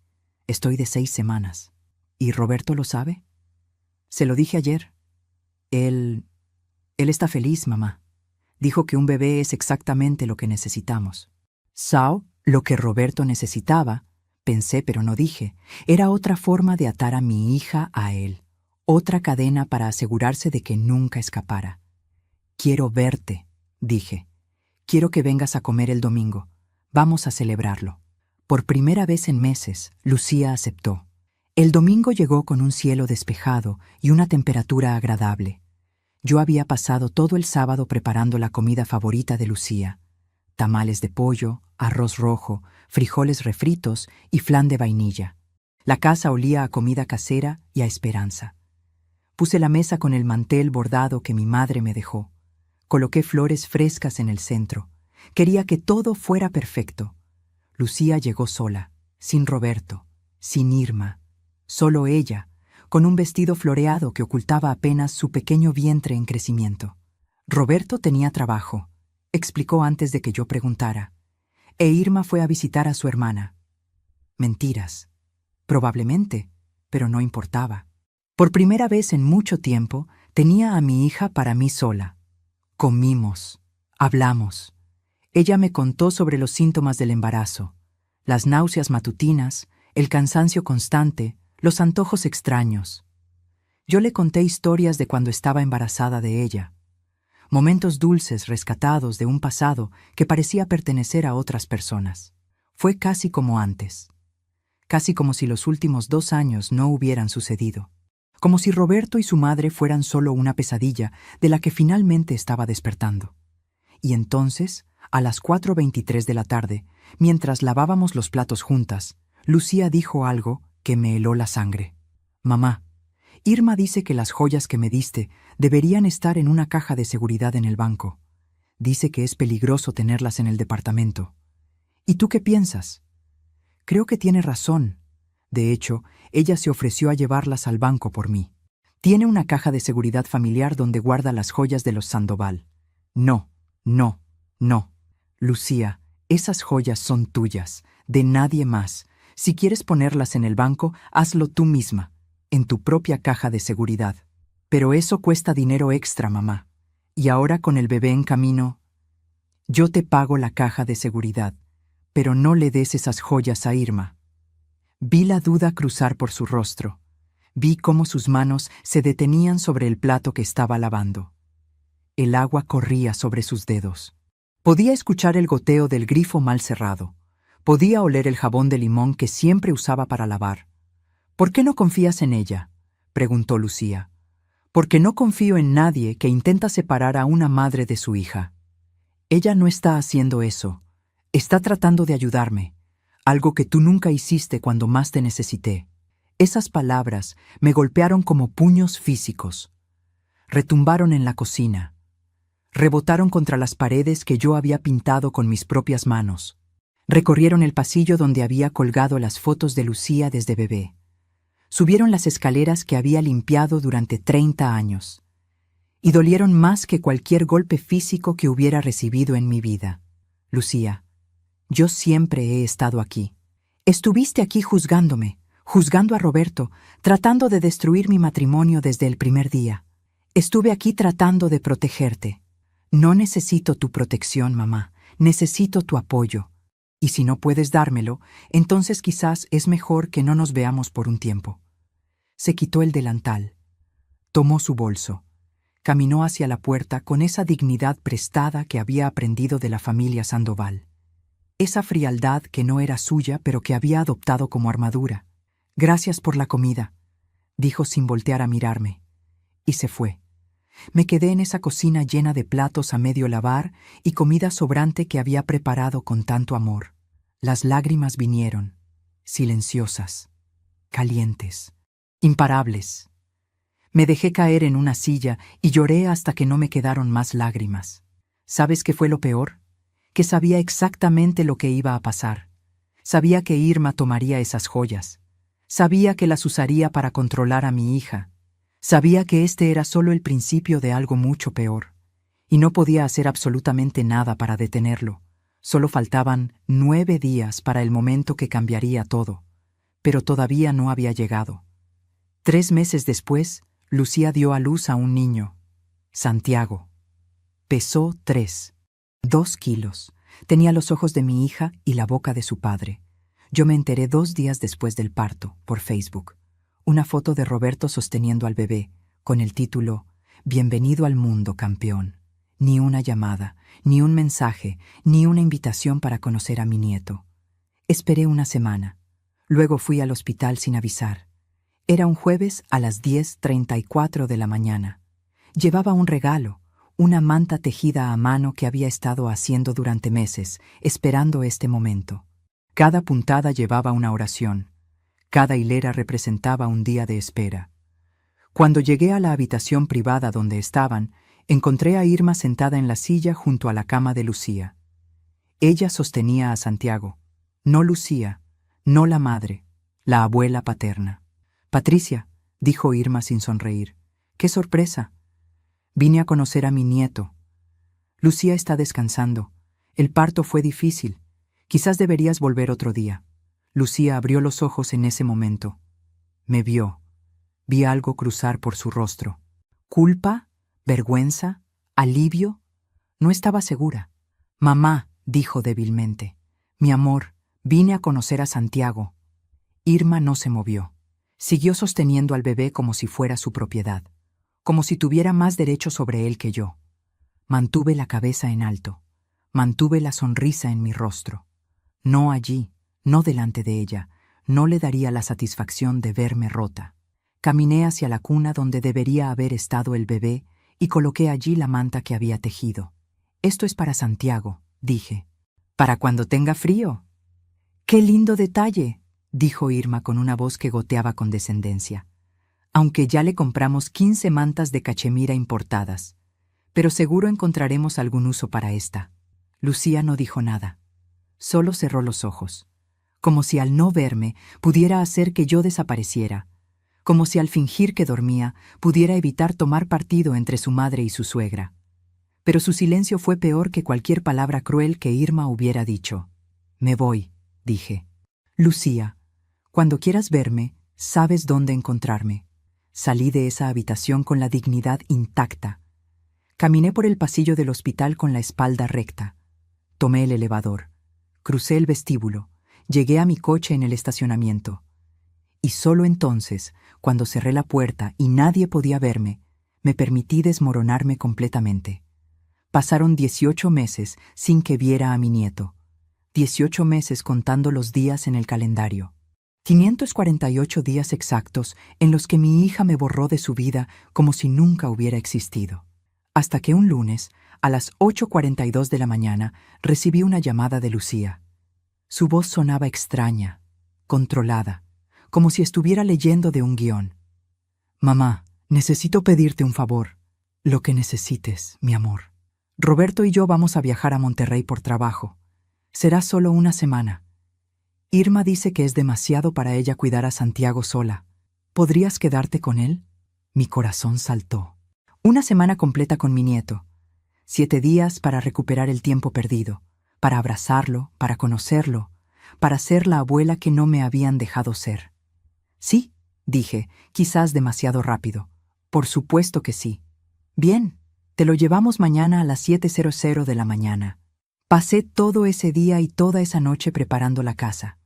«Estoy de 6 semanas. ¿Y Roberto lo sabe?» «Se lo dije ayer. Él está feliz, mamá. Dijo que un bebé es exactamente lo que necesitamos». «Sao, lo que Roberto necesitaba», pensé pero no dije, era otra forma de atar a mi hija a él, otra cadena para asegurarse de que nunca escapara. «Quiero verte», dije. «Quiero que vengas a comer el domingo. Vamos a celebrarlo». Por primera vez en meses, Lucía aceptó. El domingo llegó con un cielo despejado y una temperatura agradable. Yo había pasado todo el sábado preparando la comida favorita de Lucía: tamales de pollo, arroz rojo, frijoles refritos y flan de vainilla. La casa olía a comida casera y a esperanza. Puse la mesa con el mantel bordado que mi madre me dejó. Coloqué flores frescas en el centro. Quería que todo fuera perfecto. Lucía llegó sola, sin Roberto, sin Irma, solo ella, con un vestido floreado que ocultaba apenas su pequeño vientre en crecimiento. Roberto tenía trabajo, explicó antes de que yo preguntara, e Irma fue a visitar a su hermana. Mentiras. Probablemente, pero no importaba. Por primera vez en mucho tiempo, tenía a mi hija para mí sola. Comimos, hablamos. Ella me contó sobre los síntomas del embarazo, las náuseas matutinas, el cansancio constante, los antojos extraños. Yo le conté historias de cuando estaba embarazada de ella, momentos dulces rescatados de un pasado que parecía pertenecer a otras personas. Fue casi como antes, casi como si los últimos 2 años no hubieran sucedido, como si Roberto y su madre fueran solo una pesadilla de la que finalmente estaba despertando. Y entonces, a las 4:23 de la tarde, mientras lavábamos los platos juntas, Lucía dijo algo que me heló la sangre. «Mamá, Irma dice que las joyas que me diste deberían estar en una caja de seguridad en el banco. Dice que es peligroso tenerlas en el departamento. ¿Y tú qué piensas?» Creo que tiene razón. De hecho, ella se ofreció a llevarlas al banco por mí. Tiene una caja de seguridad familiar donde guarda las joyas de los Sandoval. No, no, no. Lucía, esas joyas son tuyas, de nadie más. Si quieres ponerlas en el banco, hazlo tú misma, en tu propia caja de seguridad. Pero eso cuesta dinero extra, mamá. Y ahora con el bebé en camino... Yo te pago la caja de seguridad, pero no le des esas joyas a Irma. Vi la duda cruzar por su rostro. Vi cómo sus manos se detenían sobre el plato que estaba lavando. El agua corría sobre sus dedos. Podía escuchar el goteo del grifo mal cerrado. Podía oler el jabón de limón que siempre usaba para lavar. ¿Por qué no confías en ella?, preguntó Lucía. Porque no confío en nadie que intenta separar a una madre de su hija. Ella no está haciendo eso. Está tratando de ayudarme, algo que tú nunca hiciste cuando más te necesité. Esas palabras me golpearon como puños físicos. Retumbaron en la cocina. Rebotaron contra las paredes que yo había pintado con mis propias manos. Recorrieron el pasillo donde había colgado las fotos de Lucía desde bebé. Subieron las escaleras que había limpiado durante 30 años. Y dolieron más que cualquier golpe físico que hubiera recibido en mi vida. Lucía, yo siempre he estado aquí. Estuviste aquí juzgándome, juzgando a Roberto, tratando de destruir mi matrimonio desde el primer día. Estuve aquí tratando de protegerte. No necesito tu protección, mamá. Necesito tu apoyo. Y si no puedes dármelo, entonces quizás es mejor que no nos veamos por un tiempo. Se quitó el delantal. Tomó su bolso. Caminó hacia la puerta con esa dignidad prestada que había aprendido de la familia Sandoval. Esa frialdad que no era suya pero que había adoptado como armadura. Gracias por la comida, dijo sin voltear a mirarme. Y se fue. Me quedé en esa cocina llena de platos a medio lavar y comida sobrante que había preparado con tanto amor. Las lágrimas vinieron, silenciosas, calientes, imparables. Me dejé caer en una silla y lloré hasta que no me quedaron más lágrimas. ¿Sabes qué fue lo peor? Que sabía exactamente lo que iba a pasar. Sabía que Irma tomaría esas joyas. Sabía que las usaría para controlar a mi hija. Sabía que este era solo el principio de algo mucho peor. Y no podía hacer absolutamente nada para detenerlo. Solo faltaban 9 días para el momento que cambiaría todo. Pero todavía no había llegado. 3 meses después, Lucía dio a luz a un niño, Santiago. Pesó 2 kilos. Tenía los ojos de mi hija y la boca de su padre. Yo me enteré 2 días después del parto, por Facebook. Una foto de Roberto sosteniendo al bebé, con el título «Bienvenido al mundo, campeón». Ni una llamada, ni un mensaje, ni una invitación para conocer a mi nieto. Esperé una semana. Luego fui al hospital sin avisar. Era un jueves a las 10:34 de la mañana. Llevaba un regalo, una manta tejida a mano que había estado haciendo durante meses, esperando este momento. Cada puntada llevaba una oración. Cada hilera representaba un día de espera. Cuando llegué a la habitación privada donde estaban, encontré a Irma sentada en la silla junto a la cama de Lucía. Ella sostenía a Santiago. No Lucía, no la madre, la abuela paterna. «Patricia», dijo Irma sin sonreír. «¡Qué sorpresa! Vine a conocer a mi nieto. Lucía está descansando. El parto fue difícil. Quizás deberías volver otro día». Lucía abrió los ojos en ese momento. Me vio. Vi algo cruzar por su rostro. ¿Culpa? ¿Vergüenza? ¿Alivio? No estaba segura. «Mamá», dijo débilmente. «Mi amor, vine a conocer a Santiago». Irma no se movió. Siguió sosteniendo al bebé como si fuera su propiedad, como si tuviera más derecho sobre él que yo. Mantuve la cabeza en alto. Mantuve la sonrisa en mi rostro. No allí, no delante de ella, no le daría la satisfacción de verme rota. Caminé hacia la cuna donde debería haber estado el bebé y coloqué allí la manta que había tejido. «Esto es para Santiago», dije. «Para cuando tenga frío». «¡Qué lindo detalle!», dijo Irma con una voz que goteaba condescendencia. «Aunque ya le compramos 15 mantas de cachemira importadas. Pero seguro encontraremos algún uso para esta». Lucía no dijo nada. Solo cerró los ojos. Como si al no verme pudiera hacer que yo desapareciera. Como si al fingir que dormía pudiera evitar tomar partido entre su madre y su suegra. Pero su silencio fue peor que cualquier palabra cruel que Irma hubiera dicho. «Me voy», dije. «Lucía, cuando quieras verme, sabes dónde encontrarme». Salí de esa habitación con la dignidad intacta. Caminé por el pasillo del hospital con la espalda recta. Tomé el elevador. Crucé el vestíbulo. Llegué a mi coche en el estacionamiento. Y solo entonces, cuando cerré la puerta y nadie podía verme, me permití desmoronarme completamente. Pasaron 18 meses sin que viera a mi nieto. 18 meses contando los días en el calendario. 548 días exactos en los que mi hija me borró de su vida como si nunca hubiera existido. Hasta que un lunes, a las 8:42 de la mañana, recibí una llamada de Lucía. Su voz sonaba extraña, controlada, como si estuviera leyendo de un guión. «Mamá, necesito pedirte un favor». «Lo que necesites, mi amor». «Roberto y yo vamos a viajar a Monterrey por trabajo. Será solo una semana. Irma dice que es demasiado para ella cuidar a Santiago sola. ¿Podrías quedarte con él?» Mi corazón saltó. Una semana completa con mi nieto. 7 días para recuperar el tiempo perdido, para abrazarlo, para conocerlo, para ser la abuela que no me habían dejado ser. «Sí», dije, quizás demasiado rápido. «Por supuesto que sí». «Bien, te lo llevamos mañana a las 7:00 de la mañana». Pasé todo ese día y toda esa noche preparando la casa.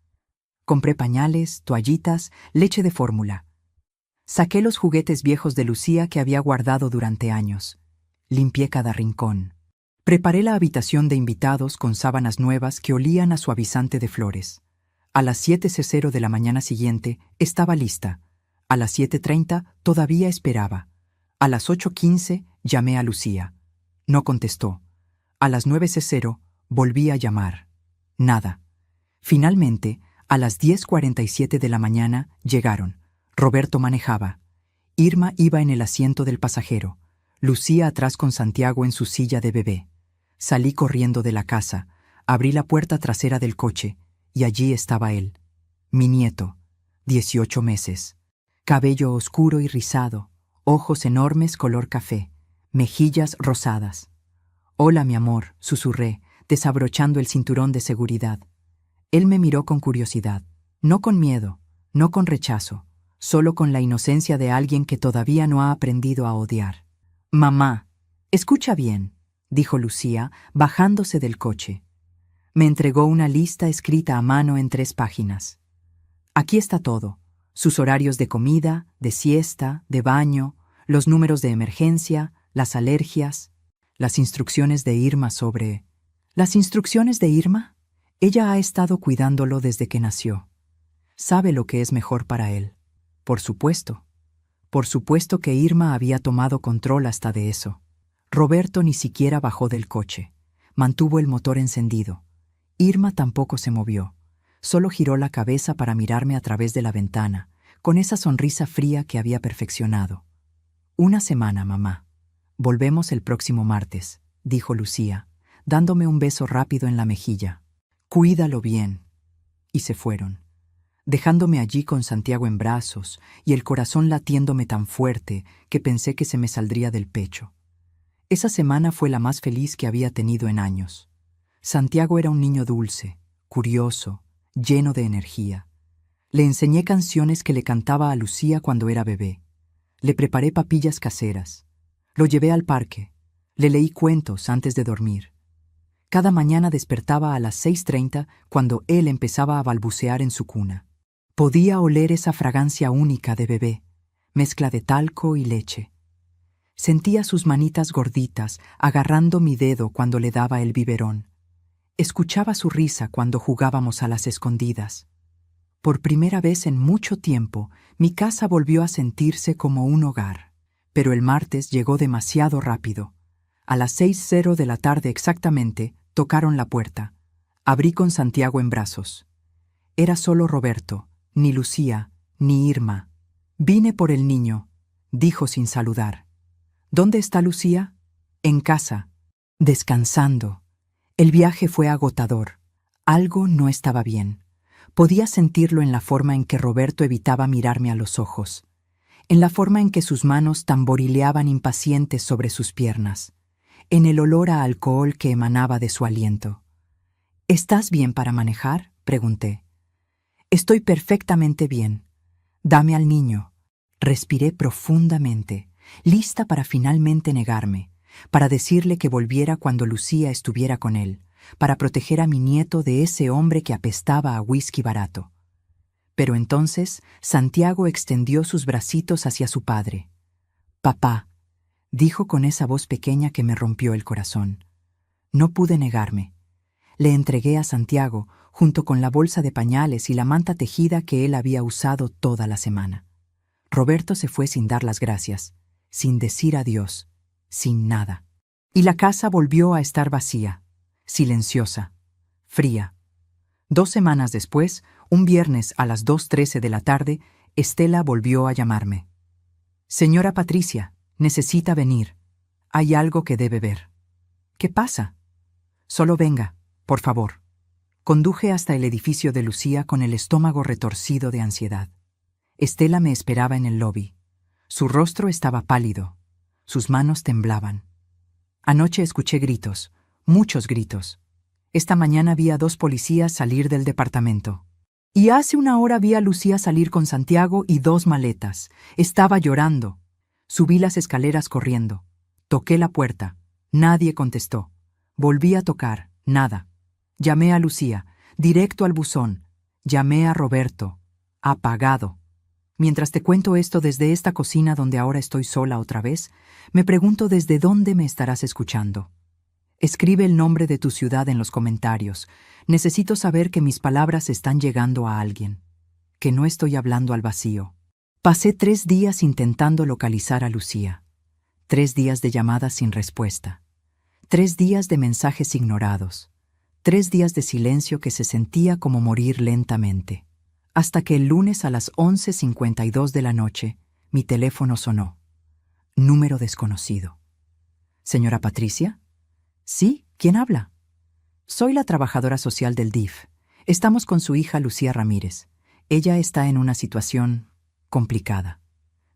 Compré pañales, toallitas, leche de fórmula. Saqué los juguetes viejos de Lucía que había guardado durante años. Limpié cada rincón. Preparé la habitación de invitados con sábanas nuevas que olían a suavizante de flores. A las 7:00 de la mañana siguiente estaba lista. A las 7:30 todavía esperaba. A las 8:15 llamé a Lucía. No contestó. A las 9:00 volví a llamar. Nada. Finalmente, a las 10:47 de la mañana llegaron. Roberto manejaba. Irma iba en el asiento del pasajero. Lucía atrás con Santiago en su silla de bebé. Salí corriendo de la casa, abrí la puerta trasera del coche, y allí estaba él, mi nieto, 18 meses. Cabello oscuro y rizado, ojos enormes color café, mejillas rosadas. «Hola, mi amor», susurré, desabrochando el cinturón de seguridad. Él me miró con curiosidad, no con miedo, no con rechazo, solo con la inocencia de alguien que todavía no ha aprendido a odiar. «Mamá, escucha bien», dijo Lucía, bajándose del coche. Me entregó una lista escrita a mano en 3 páginas. Aquí está todo: sus horarios de comida, de siesta, de baño, los números de emergencia, las alergias, las instrucciones de Irma sobre... ¿Las instrucciones de Irma? Ella ha estado cuidándolo desde que nació. Sabe lo que es mejor para él. Por supuesto. Por supuesto que Irma había tomado control hasta de eso. Roberto ni siquiera bajó del coche. Mantuvo el motor encendido. Irma tampoco se movió. Solo giró la cabeza para mirarme a través de la ventana, con esa sonrisa fría que había perfeccionado. «Una semana, mamá. Volvemos el próximo martes», dijo Lucía, dándome un beso rápido en la mejilla. «Cuídalo bien». Y se fueron, dejándome allí con Santiago en brazos y el corazón latiéndome tan fuerte que pensé que se me saldría del pecho. Esa semana fue la más feliz que había tenido en años. Santiago era un niño dulce, curioso, lleno de energía. Le enseñé canciones que le cantaba a Lucía cuando era bebé. Le preparé papillas caseras. Lo llevé al parque. Le leí cuentos antes de dormir. Cada mañana despertaba a las 6:30 cuando él empezaba a balbucear en su cuna. Podía oler esa fragancia única de bebé, mezcla de talco y leche. Sentía sus manitas gorditas agarrando mi dedo cuando le daba el biberón. Escuchaba su risa cuando jugábamos a las escondidas. Por primera vez en mucho tiempo, mi casa volvió a sentirse como un hogar. Pero el martes llegó demasiado rápido. A las 6:00 de la tarde exactamente, tocaron la puerta. Abrí con Santiago en brazos. Era solo Roberto, ni Lucía, ni Irma. «Vine por el niño», dijo sin saludar. «¿Dónde está Lucía?» «En casa, descansando». El viaje fue agotador. Algo no estaba bien. Podía sentirlo en la forma en que Roberto evitaba mirarme a los ojos, en la forma en que sus manos tamborileaban impacientes sobre sus piernas, en el olor a alcohol que emanaba de su aliento. «¿Estás bien para manejar?», pregunté. «Estoy perfectamente bien. Dame al niño». Respiré profundamente, lista para finalmente negarme, para decirle que volviera cuando Lucía estuviera con él, para proteger a mi nieto de ese hombre que apestaba a whisky barato. Pero entonces Santiago extendió sus bracitos hacia su padre. «Papá», dijo con esa voz pequeña que me rompió el corazón. No pude negarme. Le entregué a Santiago, junto con la bolsa de pañales y la manta tejida que él había usado toda la semana. Roberto se fue sin dar las gracias, sin decir adiós, sin nada. Y la casa volvió a estar vacía, silenciosa, fría. 2 semanas después, un viernes a las 2:13 de la tarde, Estela volvió a llamarme. «Señora Patricia, necesita venir. Hay algo que debe ver». «¿Qué pasa?» «Solo venga, por favor». Conduje hasta el edificio de Lucía con el estómago retorcido de ansiedad. Estela me esperaba en el lobby. Su rostro estaba pálido. Sus manos temblaban. Anoche escuché gritos, muchos gritos. Esta mañana vi a 2 policías salir del departamento. Y hace 1 hora vi a Lucía salir con Santiago y 2 maletas. Estaba llorando. Subí las escaleras corriendo. Toqué la puerta. Nadie contestó. Volví a tocar. Nada. Llamé a Lucía, directo al buzón. Llamé a Roberto. Apagado. Mientras te cuento esto desde esta cocina donde ahora estoy sola otra vez, me pregunto desde dónde me estarás escuchando. Escribe el nombre de tu ciudad en los comentarios. Necesito saber que mis palabras están llegando a alguien, que no estoy hablando al vacío. Pasé 3 días intentando localizar a Lucía. 3 días de llamadas sin respuesta. 3 días de mensajes ignorados. 3 días de silencio que se sentía como morir lentamente. Hasta que el lunes a las 11:52 de la noche, mi teléfono sonó. Número desconocido. «¿Señora Patricia?» «Sí, ¿quién habla?» «Soy la trabajadora social del DIF. Estamos con su hija Lucía Ramírez. Ella está en una situación complicada.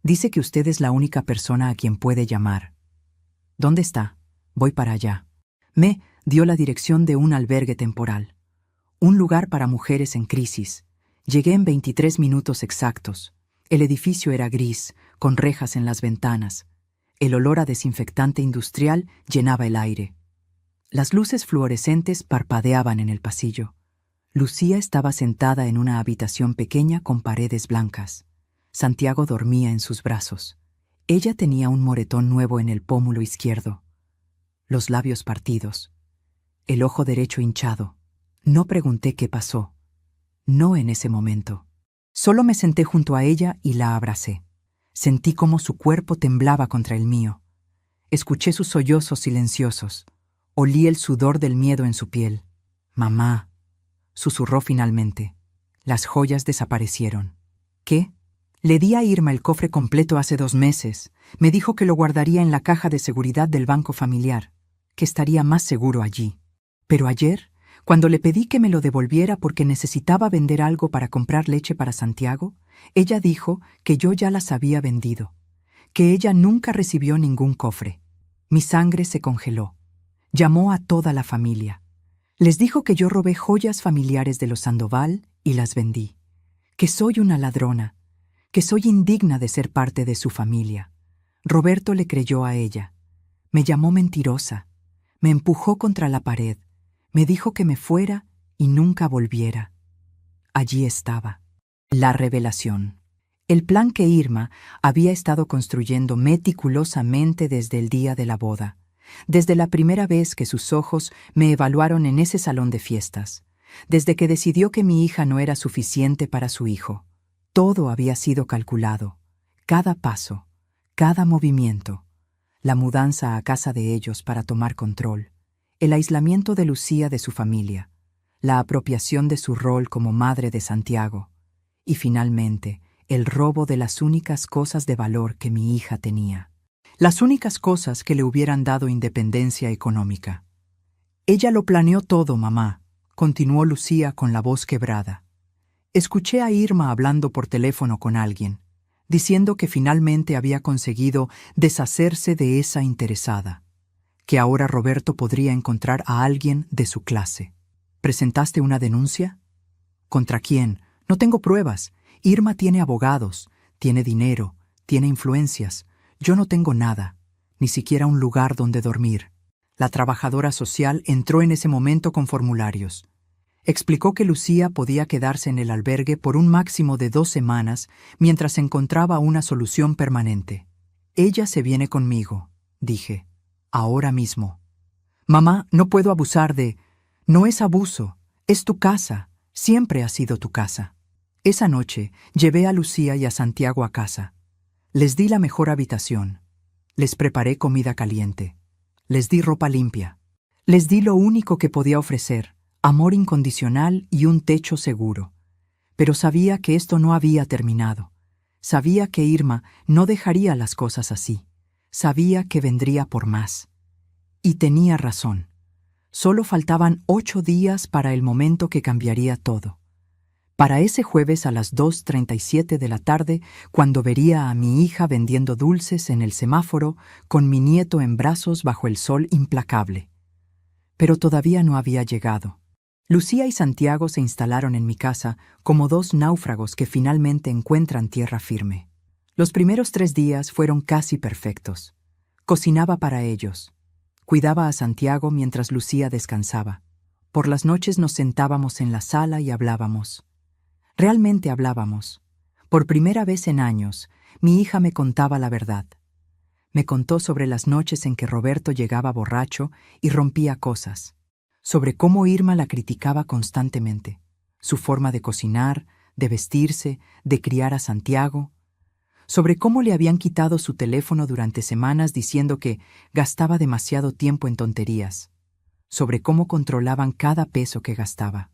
Dice que usted es la única persona a quien puede llamar». «¿Dónde está? Voy para allá». Me dio la dirección de un albergue temporal. Un lugar para mujeres en crisis. Llegué en 23 minutos exactos. El edificio era gris, con rejas en las ventanas. El olor a desinfectante industrial llenaba el aire. Las luces fluorescentes parpadeaban en el pasillo. Lucía estaba sentada en una habitación pequeña con paredes blancas. Santiago dormía en sus brazos. Ella tenía un moretón nuevo en el pómulo izquierdo. Los labios partidos. El ojo derecho hinchado. No pregunté qué pasó. No en ese momento. Solo me senté junto a ella y la abracé. Sentí cómo su cuerpo temblaba contra el mío. Escuché sus sollozos silenciosos. Olí el sudor del miedo en su piel. «Mamá», susurró finalmente. Las joyas desaparecieron. «¿Qué?» Le di a Irma el cofre completo hace 2 meses. Me dijo que lo guardaría en la caja de seguridad del banco familiar, que estaría más seguro allí. Pero ayer, cuando le pedí que me lo devolviera porque necesitaba vender algo para comprar leche para Santiago, ella dijo que yo ya las había vendido, que ella nunca recibió ningún cofre. Mi sangre se congeló. Llamó a toda la familia. Les dijo que yo robé joyas familiares de los Sandoval y las vendí, que soy una ladrona, que soy indigna de ser parte de su familia. Roberto le creyó a ella. Me llamó mentirosa. Me empujó contra la pared. Me dijo que me fuera y nunca volviera. Allí estaba. La revelación. El plan que Irma había estado construyendo meticulosamente desde el día de la boda. Desde la primera vez que sus ojos me evaluaron en ese salón de fiestas. Desde que decidió que mi hija no era suficiente para su hijo. Todo había sido calculado. Cada paso, cada movimiento. La mudanza a casa de ellos para tomar control. El aislamiento de Lucía de su familia. La apropiación de su rol como madre de Santiago. Y finalmente, el robo de las únicas cosas de valor que mi hija tenía. Las únicas cosas que le hubieran dado independencia económica. «Ella lo planeó todo, mamá», continuó Lucía con la voz quebrada. Escuché a Irma hablando por teléfono con alguien, diciendo que finalmente había conseguido deshacerse de esa interesada, que ahora Roberto podría encontrar a alguien de su clase. «¿Presentaste una denuncia?» «¿Contra quién? No tengo pruebas. Irma tiene abogados, tiene dinero, tiene influencias. Yo no tengo nada, ni siquiera un lugar donde dormir». La trabajadora social entró en ese momento con formularios. Explicó que Lucía podía quedarse en el albergue por un máximo de 2 semanas mientras encontraba una solución permanente. Ella se viene conmigo, dije, ahora mismo. Mamá, no puedo abusar de... No es abuso, es tu casa, siempre ha sido tu casa. Esa noche llevé a Lucía y a Santiago a casa. Les di la mejor habitación. Les preparé comida caliente. Les di ropa limpia. Les di lo único que podía ofrecer, amor incondicional y un techo seguro. Pero sabía que esto no había terminado. Sabía que Irma no dejaría las cosas así. Sabía que vendría por más. Y tenía razón. Solo faltaban 8 días para el momento que cambiaría todo. Para ese jueves a las 2:37 de la tarde, cuando vería a mi hija vendiendo dulces en el semáforo, con mi nieto en brazos bajo el sol implacable. Pero todavía no había llegado. Lucía y Santiago se instalaron en mi casa como 2 náufragos que finalmente encuentran tierra firme. Los primeros 3 días fueron casi perfectos. Cocinaba para ellos. Cuidaba a Santiago mientras Lucía descansaba. Por las noches nos sentábamos en la sala y hablábamos. Realmente hablábamos. Por primera vez en años, mi hija me contaba la verdad. Me contó sobre las noches en que Roberto llegaba borracho y rompía cosas, sobre cómo Irma la criticaba constantemente, su forma de cocinar, de vestirse, de criar a Santiago, sobre cómo le habían quitado su teléfono durante semanas diciendo que gastaba demasiado tiempo en tonterías, sobre cómo controlaban cada peso que gastaba,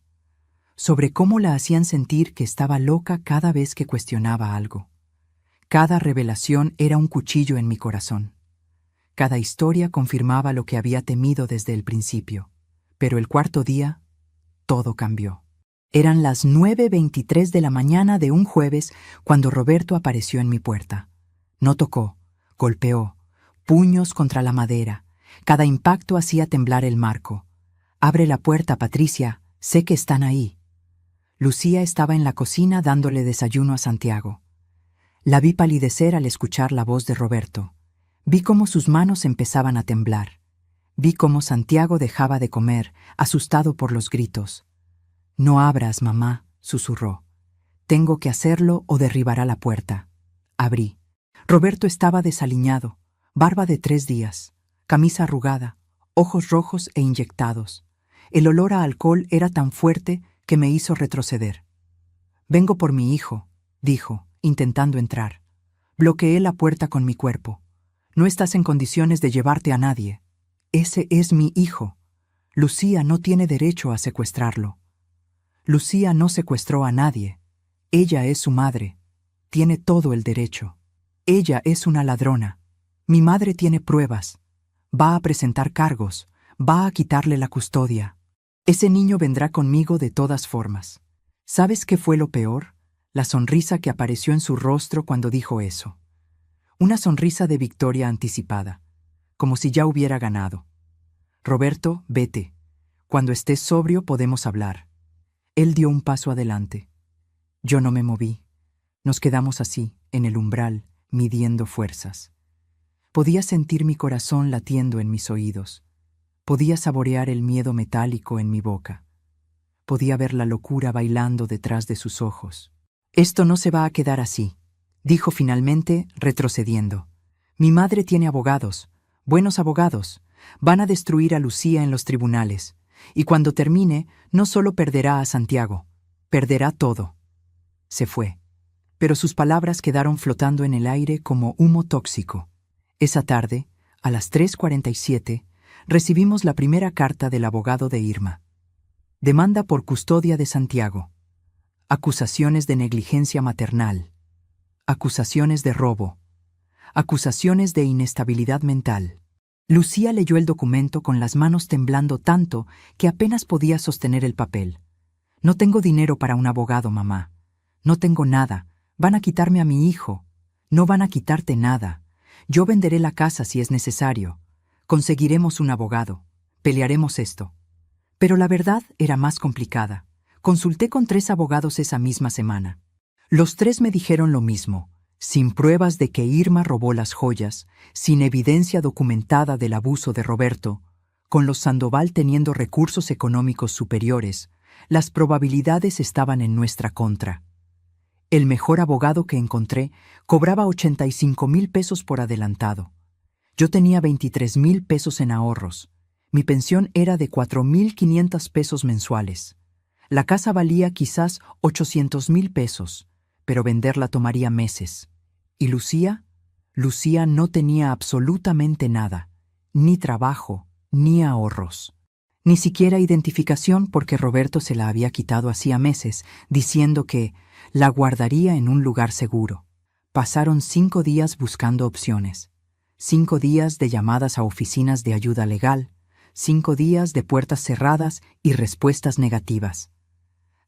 sobre cómo la hacían sentir que estaba loca cada vez que cuestionaba algo. Cada revelación era un cuchillo en mi corazón. Cada historia confirmaba lo que había temido desde el principio. Pero el 4.º día, todo cambió. Eran las 9:23 de la mañana de un jueves cuando Roberto apareció en mi puerta. No tocó, golpeó, puños contra la madera. Cada impacto hacía temblar el marco. «Abre la puerta, Patricia, sé que están ahí». Lucía estaba en la cocina dándole desayuno a Santiago. La vi palidecer al escuchar la voz de Roberto. Vi cómo sus manos empezaban a temblar. Vi cómo Santiago dejaba de comer, asustado por los gritos. «No abras, mamá», susurró. «Tengo que hacerlo o derribará la puerta». Abrí. Roberto estaba desaliñado, barba de 3 días, camisa arrugada, ojos rojos e inyectados. El olor a alcohol era tan fuerte que me hizo retroceder. «Vengo por mi hijo», dijo, intentando entrar. Bloqueé la puerta con mi cuerpo. «No estás en condiciones de llevarte a nadie. Ese es mi hijo. Lucía no tiene derecho a secuestrarlo». Lucía no secuestró a nadie. Ella es su madre. Tiene todo el derecho. Ella es una ladrona. Mi madre tiene pruebas. Va a presentar cargos. Va a quitarle la custodia. Ese niño vendrá conmigo de todas formas. ¿Sabes qué fue lo peor? La sonrisa que apareció en su rostro cuando dijo eso. Una sonrisa de victoria anticipada, como si ya hubiera ganado. «Roberto, vete. Cuando estés sobrio podemos hablar». Él dio un paso adelante. Yo no me moví. Nos quedamos así, en el umbral, midiendo fuerzas. Podía sentir mi corazón latiendo en mis oídos. Podía saborear el miedo metálico en mi boca. Podía ver la locura bailando detrás de sus ojos. «Esto no se va a quedar así», dijo finalmente, retrocediendo. «Mi madre tiene abogados, buenos abogados. Van a destruir a Lucía en los tribunales. Y cuando termine, no solo perderá a Santiago, perderá todo». Se fue. Pero sus palabras quedaron flotando en el aire como humo tóxico. Esa tarde, a las 3:47, recibimos la primera carta del abogado de Irma. Demanda por custodia de Santiago. Acusaciones de negligencia maternal. Acusaciones de robo. Acusaciones de inestabilidad mental. Lucía leyó el documento con las manos temblando tanto que apenas podía sostener el papel. «No tengo dinero para un abogado, mamá. No tengo nada. Van a quitarme a mi hijo». «No van a quitarte nada. Yo venderé la casa si es necesario. Conseguiremos un abogado. Pelearemos esto». Pero la verdad era más complicada. Consulté con 3 abogados esa misma semana. Los 3 me dijeron lo mismo, sin pruebas de que Irma robó las joyas, sin evidencia documentada del abuso de Roberto. Con los Sandoval teniendo recursos económicos superiores, las probabilidades estaban en nuestra contra. El mejor abogado que encontré cobraba 85,000 pesos por adelantado. Yo tenía 23,000 pesos en ahorros. Mi pensión era de 4,500 pesos mensuales. La casa valía quizás 800,000 pesos, pero venderla tomaría meses. ¿Y Lucía? Lucía no tenía absolutamente nada, ni trabajo, ni ahorros. Ni siquiera identificación porque Roberto se la había quitado hacía meses, diciendo que la guardaría en un lugar seguro. Pasaron 5 días buscando opciones. 5 días de llamadas a oficinas de ayuda legal, 5 días de puertas cerradas y respuestas negativas.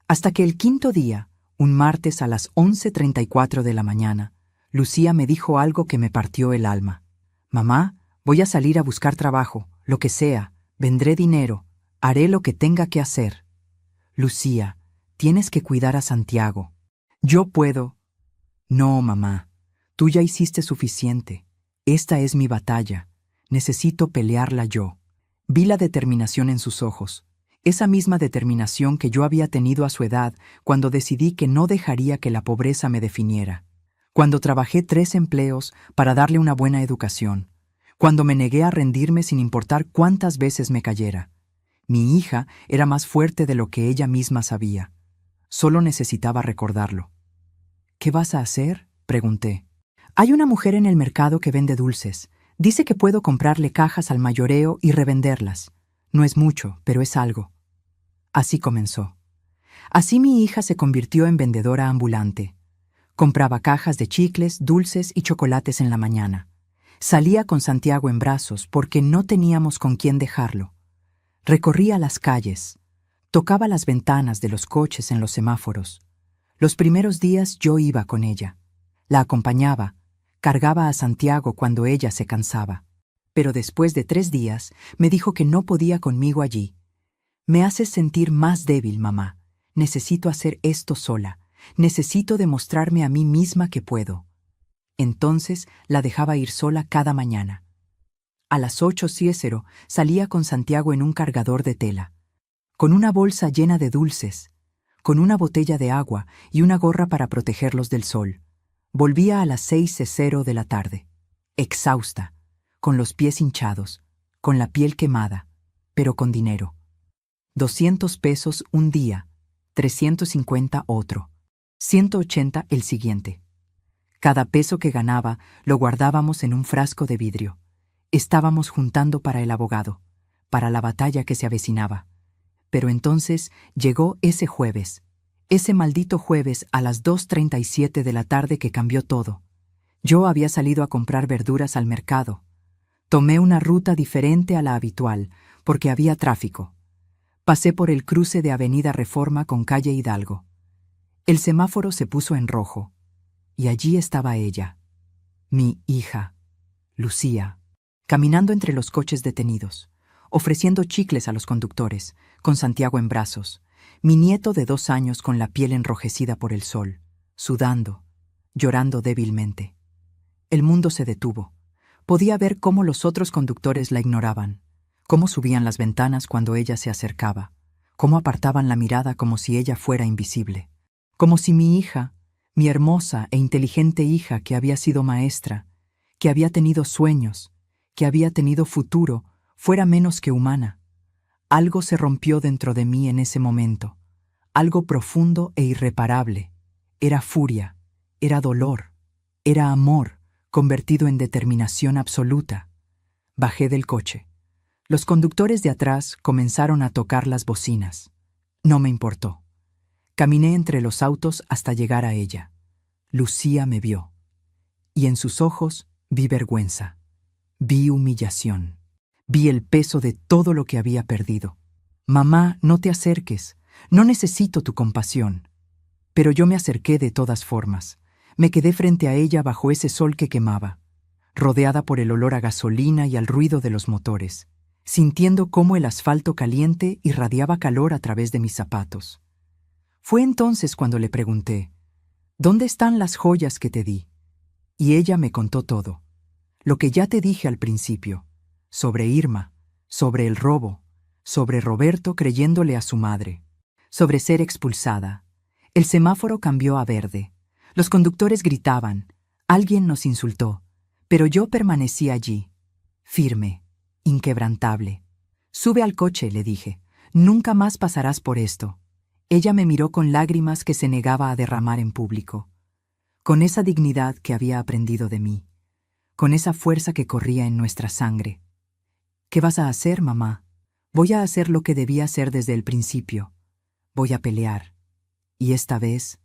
Hasta que el quinto día, un martes a las 11:34 de la mañana, Lucía me dijo algo que me partió el alma. «Mamá, voy a salir a buscar trabajo, lo que sea, vendré dinero, haré lo que tenga que hacer. Lucía, tienes que cuidar a Santiago. Yo puedo». «No, mamá, tú ya hiciste suficiente. Esta es mi batalla. Necesito pelearla yo». Vi la determinación en sus ojos, esa misma determinación que yo había tenido a su edad cuando decidí que no dejaría que la pobreza me definiera. Cuando trabajé 3 empleos para darle una buena educación. Cuando me negué a rendirme sin importar cuántas veces me cayera. Mi hija era más fuerte de lo que ella misma sabía. Solo necesitaba recordarlo. «¿Qué vas a hacer?», pregunté. «Hay una mujer en el mercado que vende dulces. Dice que puedo comprarle cajas al mayoreo y revenderlas. No es mucho, pero es algo». Así comenzó. Así mi hija se convirtió en vendedora ambulante. Compraba cajas de chicles, dulces y chocolates en la mañana. Salía con Santiago en brazos porque no teníamos con quién dejarlo. Recorría las calles. Tocaba las ventanas de los coches en los semáforos. Los primeros días yo iba con ella. La acompañaba. Cargaba a Santiago cuando ella se cansaba. Pero después de 3 días me dijo que no podía conmigo allí. «Me haces sentir más débil, mamá. Necesito hacer esto sola. Necesito demostrarme a mí misma que puedo». Entonces la dejaba ir sola cada mañana. A las 8:00 salía con Santiago en un cargador de tela, con una bolsa llena de dulces, con una botella de agua y una gorra para protegerlos del sol. Volvía a las 6:00 de la tarde, exhausta, con los pies hinchados, con la piel quemada, pero con dinero. 200 pesos un día, 350 otro, 180 el siguiente. Cada peso que ganaba lo guardábamos en un frasco de vidrio. Estábamos juntando para el abogado, para la batalla que se avecinaba. Pero entonces llegó ese jueves, ese maldito jueves a las 2:37 de la tarde que cambió todo. Yo había salido a comprar verduras al mercado. Tomé una ruta diferente a la habitual, porque había tráfico. Pasé por el cruce de Avenida Reforma con calle Hidalgo. El semáforo se puso en rojo, y allí estaba ella, mi hija, Lucía, caminando entre los coches detenidos, ofreciendo chicles a los conductores, con Santiago en brazos, mi nieto de 2 años con la piel enrojecida por el sol, sudando, llorando débilmente. El mundo se detuvo. Podía ver cómo los otros conductores la ignoraban, cómo subían las ventanas cuando ella se acercaba, cómo apartaban la mirada como si ella fuera invisible, como si mi hija, mi hermosa e inteligente hija que había sido maestra, que había tenido sueños, que había tenido futuro, fuera menos que humana. Algo se rompió dentro de mí en ese momento, algo profundo e irreparable. Era furia, era dolor, era amor, convertido en determinación absoluta. Bajé del coche. Los conductores de atrás comenzaron a tocar las bocinas. No me importó. Caminé entre los autos hasta llegar a ella. Lucía me vio. Y en sus ojos vi vergüenza. Vi humillación. Vi el peso de todo lo que había perdido. «Mamá, no te acerques. No necesito tu compasión». Pero yo me acerqué de todas formas. Me quedé frente a ella bajo ese sol que quemaba, rodeada por el olor a gasolina y al ruido de los motores, sintiendo cómo el asfalto caliente irradiaba calor a través de mis zapatos. Fue entonces cuando le pregunté, «¿Dónde están las joyas que te di?». Y ella me contó todo. Lo que ya te dije al principio, sobre Irma, sobre el robo, sobre Roberto creyéndole a su madre, sobre ser expulsada. El semáforo cambió a verde. Los conductores gritaban. Alguien nos insultó, pero yo permanecí allí, firme, inquebrantable. Sube al coche, le dije. Nunca más pasarás por esto. Ella me miró con lágrimas que se negaba a derramar en público, con esa dignidad que había aprendido de mí, con esa fuerza que corría en nuestra sangre. ¿Qué vas a hacer, mamá? Voy a hacer lo que debía hacer desde el principio. Voy a pelear. Y esta vez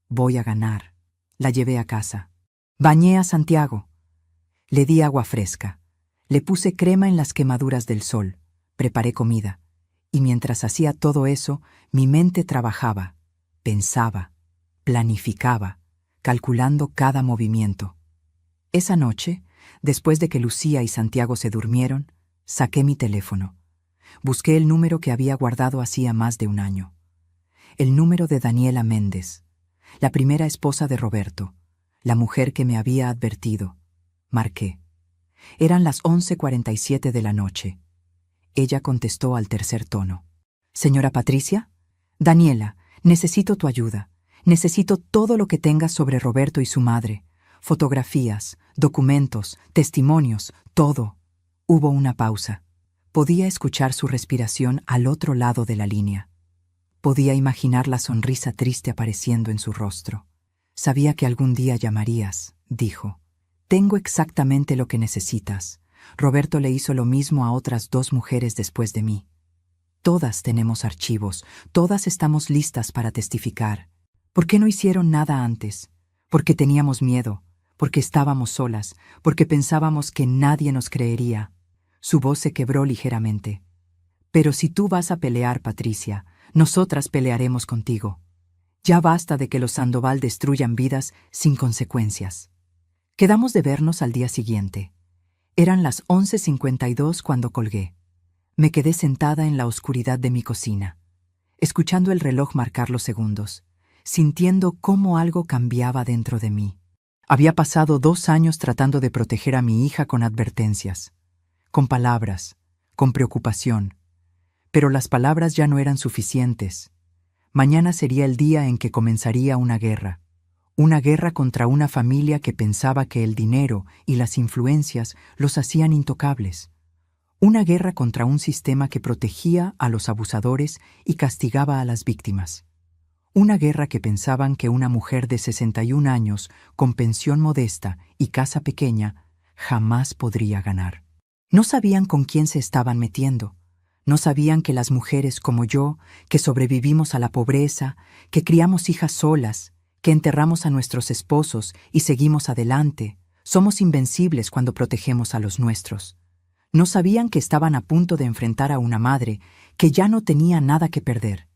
voy a ganar. La llevé a casa. Bañé a Santiago. Le di agua fresca. Le puse crema en las quemaduras del sol. Preparé comida. Y mientras hacía todo eso, mi mente trabajaba, pensaba, planificaba, calculando cada movimiento. Esa noche, después de que Lucía y Santiago se durmieron, saqué mi teléfono. Busqué el número que había guardado hacía más de un año. El número de Daniela Méndez, la primera esposa de Roberto, la mujer que me había advertido. Marqué. Eran las 11:47 de la noche. Ella contestó al tercer tono. «Señora Patricia, Daniela, necesito tu ayuda. Necesito todo lo que tengas sobre Roberto y su madre. Fotografías, documentos, testimonios, todo». Hubo una pausa. Podía escuchar su respiración al otro lado de la línea. Podía imaginar la sonrisa triste apareciendo en su rostro. «Sabía que algún día llamarías», dijo. «Tengo exactamente lo que necesitas. Roberto le hizo lo mismo a otras 2 mujeres después de mí. Todas tenemos archivos, todas estamos listas para testificar. ¿Por qué no hicieron nada antes? Porque teníamos miedo, porque estábamos solas, porque pensábamos que nadie nos creería». Su voz se quebró ligeramente. «Pero si tú vas a pelear, Patricia, nosotras pelearemos contigo. Ya basta de que los Sandoval destruyan vidas sin consecuencias». Quedamos de vernos al día siguiente. Eran las 11:52 cuando colgué. Me quedé sentada en la oscuridad de mi cocina, escuchando el reloj marcar los segundos, sintiendo cómo algo cambiaba dentro de mí. Había pasado 2 años tratando de proteger a mi hija con advertencias, con palabras, con preocupación. Pero las palabras ya no eran suficientes. Mañana sería el día en que comenzaría una guerra contra una familia que pensaba que el dinero y las influencias los hacían intocables. Una guerra contra un sistema que protegía a los abusadores y castigaba a las víctimas. Una guerra que pensaban que una mujer de 61 años, con pensión modesta y casa pequeña, jamás podría ganar. No sabían con quién se estaban metiendo. No sabían que las mujeres como yo, que sobrevivimos a la pobreza, que criamos hijas solas, que enterramos a nuestros esposos y seguimos adelante, somos invencibles cuando protegemos a los nuestros. No sabían que estaban a punto de enfrentar a una madre que ya no tenía nada que perder.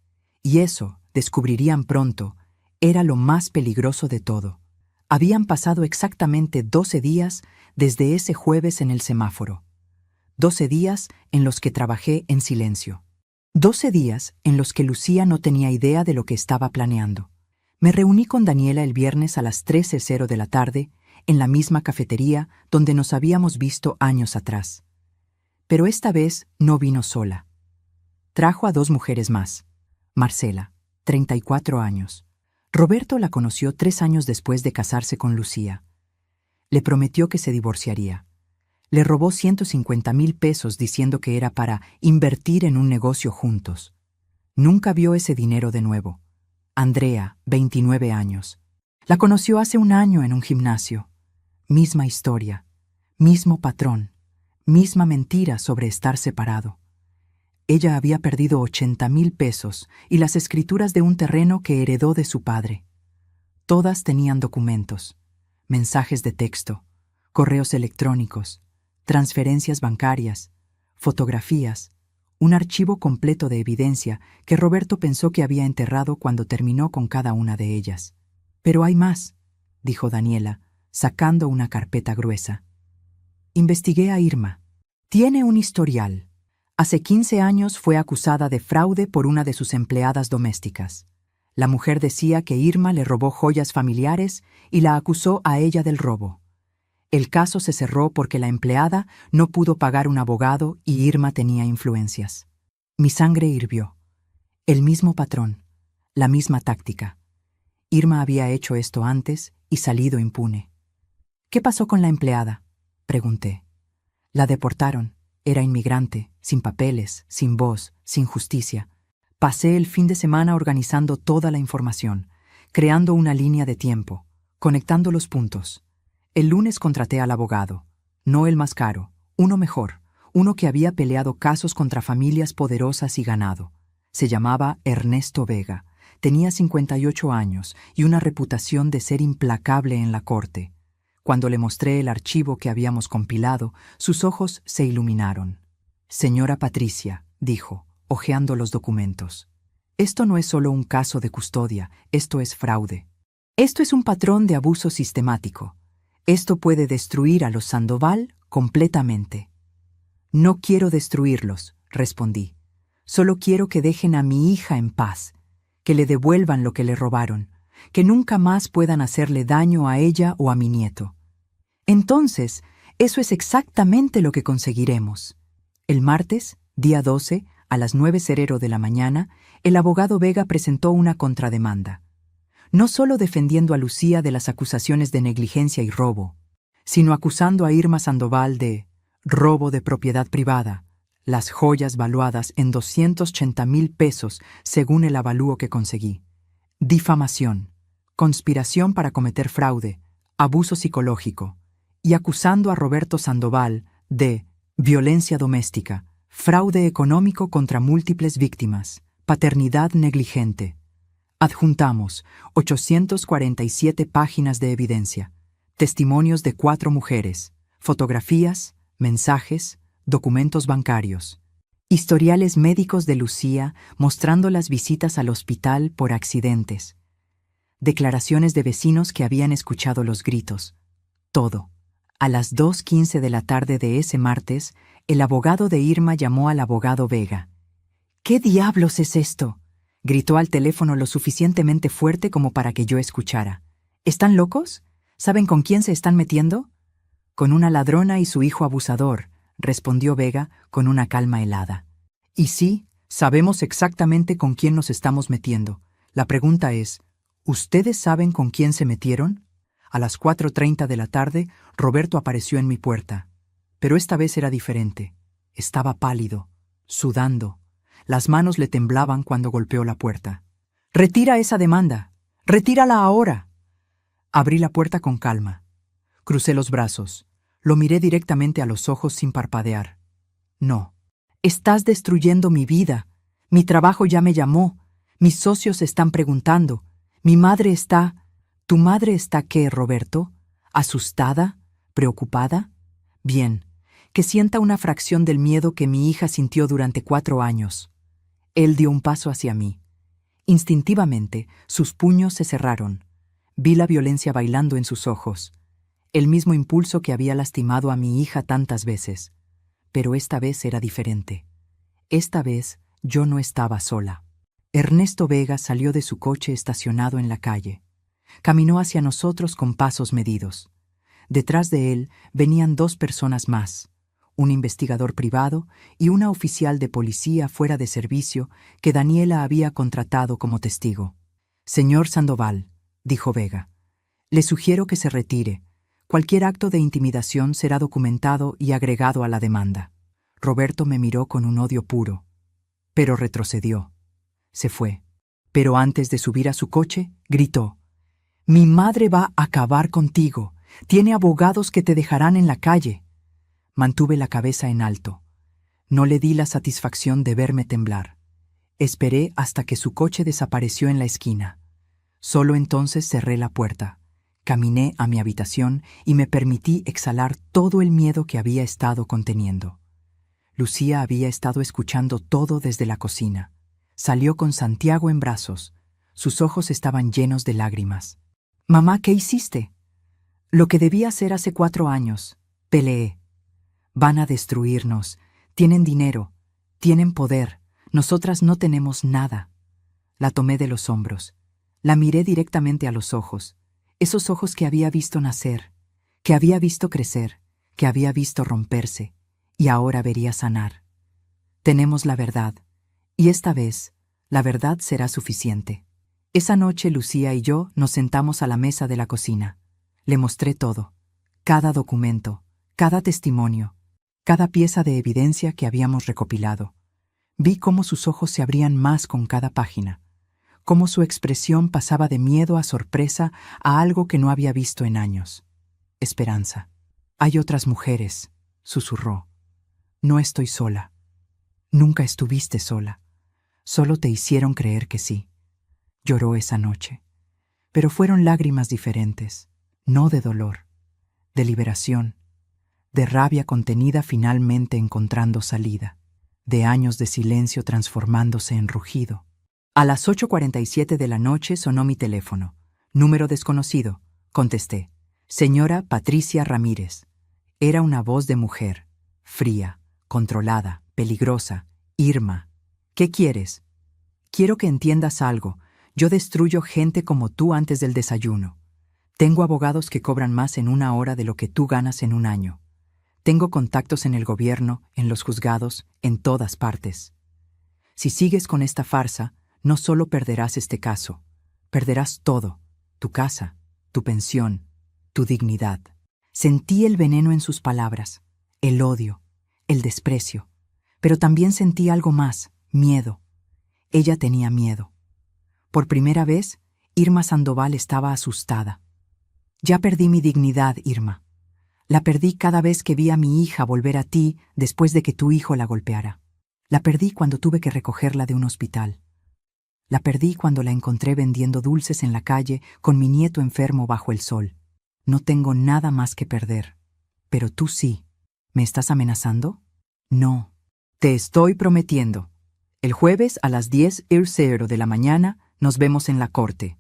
Y eso, descubrirían pronto, era lo más peligroso de todo. Habían pasado exactamente 12 días desde ese jueves en el semáforo. 12 días en los que trabajé en silencio. 12 días en los que Lucía no tenía idea de lo que estaba planeando. Me reuní con Daniela el viernes a las 13:00 de la tarde, en la misma cafetería donde nos habíamos visto años atrás. Pero esta vez no vino sola. Trajo a 2 mujeres más. Marcela, 34 años. Roberto la conoció 3 años después de casarse con Lucía. Le prometió que se divorciaría. Le robó 150,000 pesos diciendo que era para invertir en un negocio juntos. Nunca vio ese dinero de nuevo. Andrea, 29 años. La conoció hace un año en un gimnasio. Misma historia, mismo patrón, misma mentira sobre estar separado. Ella había perdido 80,000 pesos y las escrituras de un terreno que heredó de su padre. Todas tenían documentos, mensajes de texto, correos electrónicos, transferencias bancarias, fotografías, un archivo completo de evidencia que Roberto pensó que había enterrado cuando terminó con cada una de ellas. «Pero hay más», dijo Daniela, sacando una carpeta gruesa. «Investigué a Irma. Tiene un historial. Hace 15 años fue acusada de fraude por una de sus empleadas domésticas. La mujer decía que Irma le robó joyas familiares y la acusó a ella del robo. El caso se cerró porque la empleada no pudo pagar un abogado y Irma tenía influencias. Mi sangre hirvió. El mismo patrón, la misma táctica. Irma había hecho esto antes y salido impune. ¿Qué pasó con la empleada?, pregunté. La deportaron. Era inmigrante, sin papeles, sin voz, sin justicia. Pasé el fin de semana organizando toda la información, creando una línea de tiempo, conectando los puntos. El lunes contraté al abogado, no el más caro, uno mejor, uno que había peleado casos contra familias poderosas y ganado. Se llamaba Ernesto Vega, tenía 58 años y una reputación de ser implacable en la corte. Cuando le mostré el archivo que habíamos compilado, sus ojos se iluminaron. «Señora Patricia», dijo, hojeando los documentos, «esto no es solo un caso de custodia, esto es fraude. Esto es un patrón de abuso sistemático. Esto puede destruir a los Sandoval completamente». «No quiero destruirlos», respondí. «Solo quiero que dejen a mi hija en paz, que le devuelvan lo que le robaron, que nunca más puedan hacerle daño a ella o a mi nieto». «Entonces, eso es exactamente lo que conseguiremos». El martes, día 12, a las 9:00 de la mañana, el abogado Vega presentó una contrademanda. No solo defendiendo a Lucía de las acusaciones de negligencia y robo, sino acusando a Irma Sandoval de robo de propiedad privada, las joyas valuadas en 280,000 pesos según el avalúo que conseguí, difamación, conspiración para cometer fraude, abuso psicológico, y acusando a Roberto Sandoval de violencia doméstica, fraude económico contra múltiples víctimas, paternidad negligente. Adjuntamos 847 páginas de evidencia, testimonios de 4 mujeres, fotografías, mensajes, documentos bancarios, historiales médicos de Lucía mostrando las visitas al hospital por accidentes, declaraciones de vecinos que habían escuchado los gritos. Todo. A las 2:15 de la tarde de ese martes, el abogado de Irma llamó al abogado Vega. «¿Qué diablos es esto?», gritó al teléfono lo suficientemente fuerte como para que yo escuchara. «¿Están locos? ¿Saben con quién se están metiendo?». «Con una ladrona y su hijo abusador», respondió Vega con una calma helada. «Y sí, sabemos exactamente con quién nos estamos metiendo. La pregunta es, ¿ustedes saben con quién se metieron?». A las 4:30 de la tarde, Roberto apareció en mi puerta. Pero esta vez era diferente. Estaba pálido, sudando. Las manos le temblaban cuando golpeó la puerta. «¡Retira esa demanda! ¡Retírala ahora!». Abrí la puerta con calma. Crucé los brazos. Lo miré directamente a los ojos sin parpadear. «No. Estás destruyendo mi vida. Mi trabajo ya me llamó. Mis socios están preguntando. Mi madre está... ¿Tu madre está qué, Roberto? ¿Asustada? ¿Preocupada? Bien, que sienta una fracción del miedo que mi hija sintió durante 4 años». Él dio un paso hacia mí. Instintivamente, sus puños se cerraron. Vi la violencia bailando en sus ojos. El mismo impulso que había lastimado a mi hija tantas veces. Pero esta vez era diferente. Esta vez yo no estaba sola. Ernesto Vega salió de su coche estacionado en la calle. Caminó hacia nosotros con pasos medidos. Detrás de él venían 2 personas más, un investigador privado y una oficial de policía fuera de servicio que Daniela había contratado como testigo. «Señor Sandoval», dijo Vega, «le sugiero que se retire. Cualquier acto de intimidación será documentado y agregado a la demanda». Roberto me miró con un odio puro, pero retrocedió. Se fue. Pero antes de subir a su coche, gritó: «Mi madre va a acabar contigo. Tiene abogados que te dejarán en la calle». Mantuve la cabeza en alto. No le di la satisfacción de verme temblar. Esperé hasta que su coche desapareció en la esquina. Solo entonces cerré la puerta. Caminé a mi habitación y me permití exhalar todo el miedo que había estado conteniendo. Lucía había estado escuchando todo desde la cocina. Salió con Santiago en brazos. Sus ojos estaban llenos de lágrimas. «Mamá, ¿qué hiciste?». «Lo que debía hacer hace 4 años. Peleé. Van a destruirnos. Tienen dinero. Tienen poder. Nosotras no tenemos nada». La tomé de los hombros. La miré directamente a los ojos. Esos ojos que había visto nacer, que había visto crecer, que había visto romperse, y ahora vería sanar. Tenemos la verdad, y esta vez, la verdad será suficiente. Esa noche Lucía y yo nos sentamos a la mesa de la cocina. Le mostré todo, cada documento, cada testimonio, cada pieza de evidencia que habíamos recopilado. Vi cómo sus ojos se abrían más con cada página, cómo su expresión pasaba de miedo a sorpresa a algo que no había visto en años. Esperanza. Hay otras mujeres, susurró. No estoy sola. Nunca estuviste sola. Solo te hicieron creer que sí. Lloró esa noche. Pero fueron lágrimas diferentes, no de dolor, de liberación, de rabia contenida finalmente encontrando salida, de años de silencio transformándose en rugido. A las 8:47 de la noche sonó mi teléfono. Número desconocido. Contesté. Señora Patricia Ramírez. Era una voz de mujer, fría, controlada, peligrosa. Irma. ¿Qué quieres? Quiero que entiendas algo. Yo destruyo gente como tú antes del desayuno. Tengo abogados que cobran más en una hora de lo que tú ganas en un año. Tengo contactos en el gobierno, en los juzgados, en todas partes. Si sigues con esta farsa, no solo perderás este caso, perderás todo, tu casa, tu pensión, tu dignidad. Sentí el veneno en sus palabras, el odio, el desprecio, pero también sentí algo más, miedo. Ella tenía miedo. Por primera vez, Irma Sandoval estaba asustada. Ya perdí mi dignidad, Irma. La perdí cada vez que vi a mi hija volver a ti después de que tu hijo la golpeara. La perdí cuando tuve que recogerla de un hospital. La perdí cuando la encontré vendiendo dulces en la calle con mi nieto enfermo bajo el sol. No tengo nada más que perder. Pero tú sí. ¿Me estás amenazando? No. Te estoy prometiendo. El jueves a las 10:00 de la mañana nos vemos en la corte.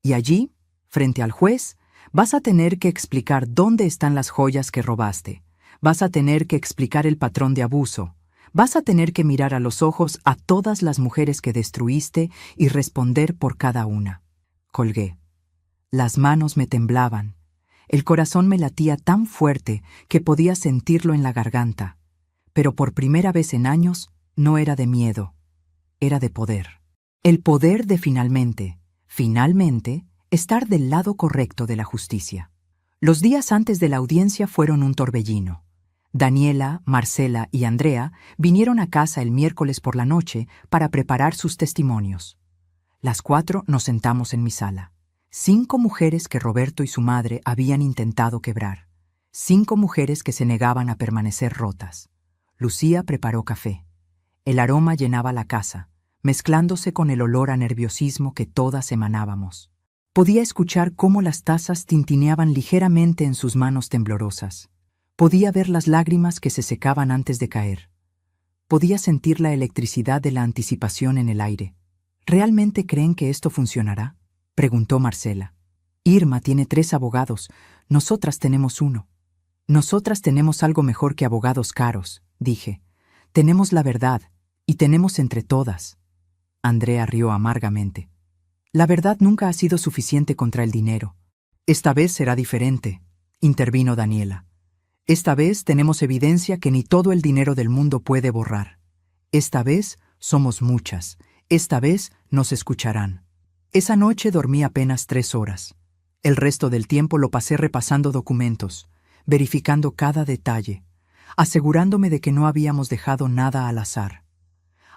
Y allí, frente al juez, vas a tener que explicar dónde están las joyas que robaste. Vas a tener que explicar el patrón de abuso. Vas a tener que mirar a los ojos a todas las mujeres que destruiste y responder por cada una. Colgué. Las manos me temblaban. El corazón me latía tan fuerte que podía sentirlo en la garganta. Pero por primera vez en años no era de miedo, era de poder. El poder de finalmente, estar del lado correcto de la justicia. Los días antes de la audiencia fueron un torbellino. Daniela, Marcela y Andrea vinieron a casa el miércoles por la noche para preparar sus testimonios. Las 4 nos sentamos en mi sala. 5 mujeres que Roberto y su madre habían intentado quebrar. 5 mujeres que se negaban a permanecer rotas. Lucía preparó café. El aroma llenaba la casa, mezclándose con el olor a nerviosismo que todas emanábamos. Podía escuchar cómo las tazas tintineaban ligeramente en sus manos temblorosas. Podía ver las lágrimas que se secaban antes de caer. Podía sentir la electricidad de la anticipación en el aire. ¿Realmente creen que esto funcionará?, preguntó Marcela. Irma tiene 3 abogados, nosotras tenemos 1. Nosotras tenemos algo mejor que abogados caros, dije. Tenemos la verdad, y tenemos entre todas. Andrea rió amargamente. La verdad nunca ha sido suficiente contra el dinero. Esta vez será diferente, intervino Daniela. Esta vez tenemos evidencia que ni todo el dinero del mundo puede borrar. Esta vez somos muchas. Esta vez nos escucharán. Esa noche dormí apenas 3 horas. El resto del tiempo lo pasé repasando documentos, verificando cada detalle, asegurándome de que no habíamos dejado nada al azar.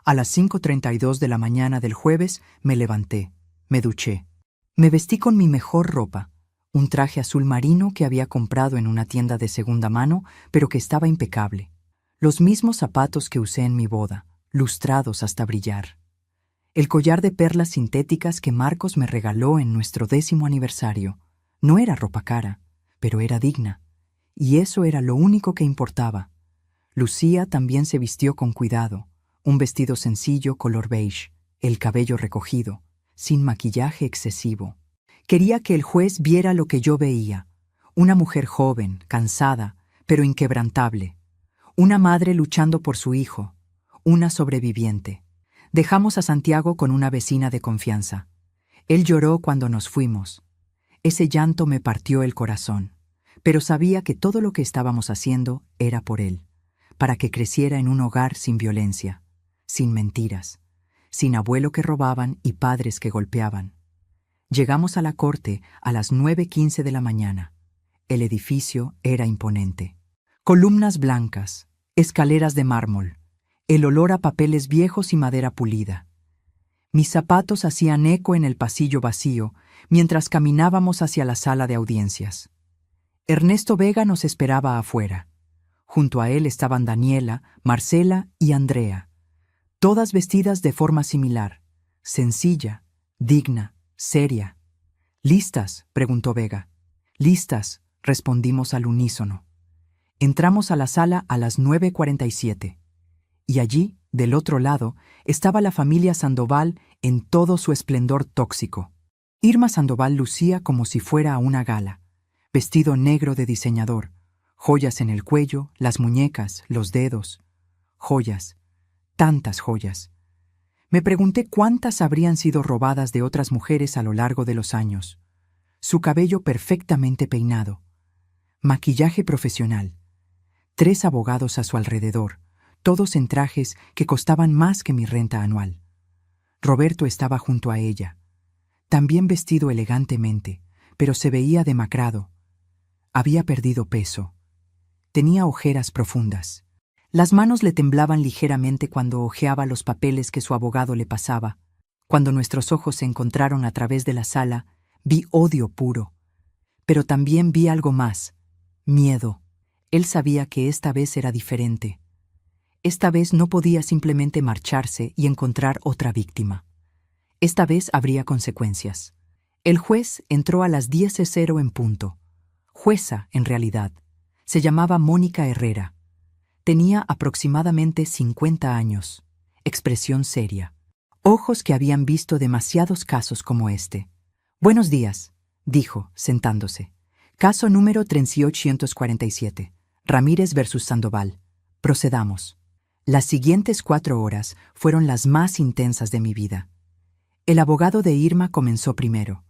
A las 5:32 de la mañana del jueves me levanté, me duché. Me vestí con mi mejor ropa, un traje azul marino que había comprado en una tienda de segunda mano, pero que estaba impecable. Los mismos zapatos que usé en mi boda, lustrados hasta brillar. El collar de perlas sintéticas que Marcos me regaló en nuestro 10º aniversario. No era ropa cara, pero era digna. Y eso era lo único que importaba. Lucía también se vistió con cuidado, un vestido sencillo color beige, el cabello recogido, sin maquillaje excesivo. Quería que el juez viera lo que yo veía, una mujer joven, cansada, pero inquebrantable, una madre luchando por su hijo, una sobreviviente. Dejamos a Santiago con una vecina de confianza. Él lloró cuando nos fuimos. Ese llanto me partió el corazón, pero sabía que todo lo que estábamos haciendo era por él, para que creciera en un hogar sin violencia, sin mentiras, sin abuelo que robaban y padres que golpeaban. Llegamos a la corte a las 9:15 de la mañana. El edificio era imponente. Columnas blancas, escaleras de mármol, el olor a papeles viejos y madera pulida. Mis zapatos hacían eco en el pasillo vacío mientras caminábamos hacia la sala de audiencias. Ernesto Vega nos esperaba afuera. Junto a él estaban Daniela, Marcela y Andrea, todas vestidas de forma similar, sencilla, digna, seria. ¿Listas?, preguntó Vega. Listas, respondimos al unísono. Entramos a la sala a las 9:47. Y allí, del otro lado, estaba la familia Sandoval en todo su esplendor tóxico. Irma Sandoval lucía como si fuera a una gala, vestido negro de diseñador, joyas en el cuello, las muñecas, los dedos. Joyas, tantas joyas. Me pregunté cuántas habrían sido robadas de otras mujeres a lo largo de los años. Su cabello perfectamente peinado, maquillaje profesional, 3 abogados a su alrededor, todos en trajes que costaban más que mi renta anual. Roberto estaba junto a ella, también vestido elegantemente, pero se veía demacrado. Había perdido peso. Tenía ojeras profundas. Las manos le temblaban ligeramente cuando hojeaba los papeles que su abogado le pasaba. Cuando nuestros ojos se encontraron a través de la sala, vi odio puro. Pero también vi algo más, miedo. Él sabía que esta vez era diferente. Esta vez no podía simplemente marcharse y encontrar otra víctima. Esta vez habría consecuencias. El juez entró a las 10:00 en punto. Jueza, en realidad. Se llamaba Mónica Herrera. Tenía aproximadamente 50 años, expresión seria, ojos que habían visto demasiados casos como este. «Buenos días», dijo, sentándose. «Caso número 3847, Ramírez versus Sandoval. Procedamos». Las siguientes 4 horas fueron las más intensas de mi vida. El abogado de Irma comenzó primero.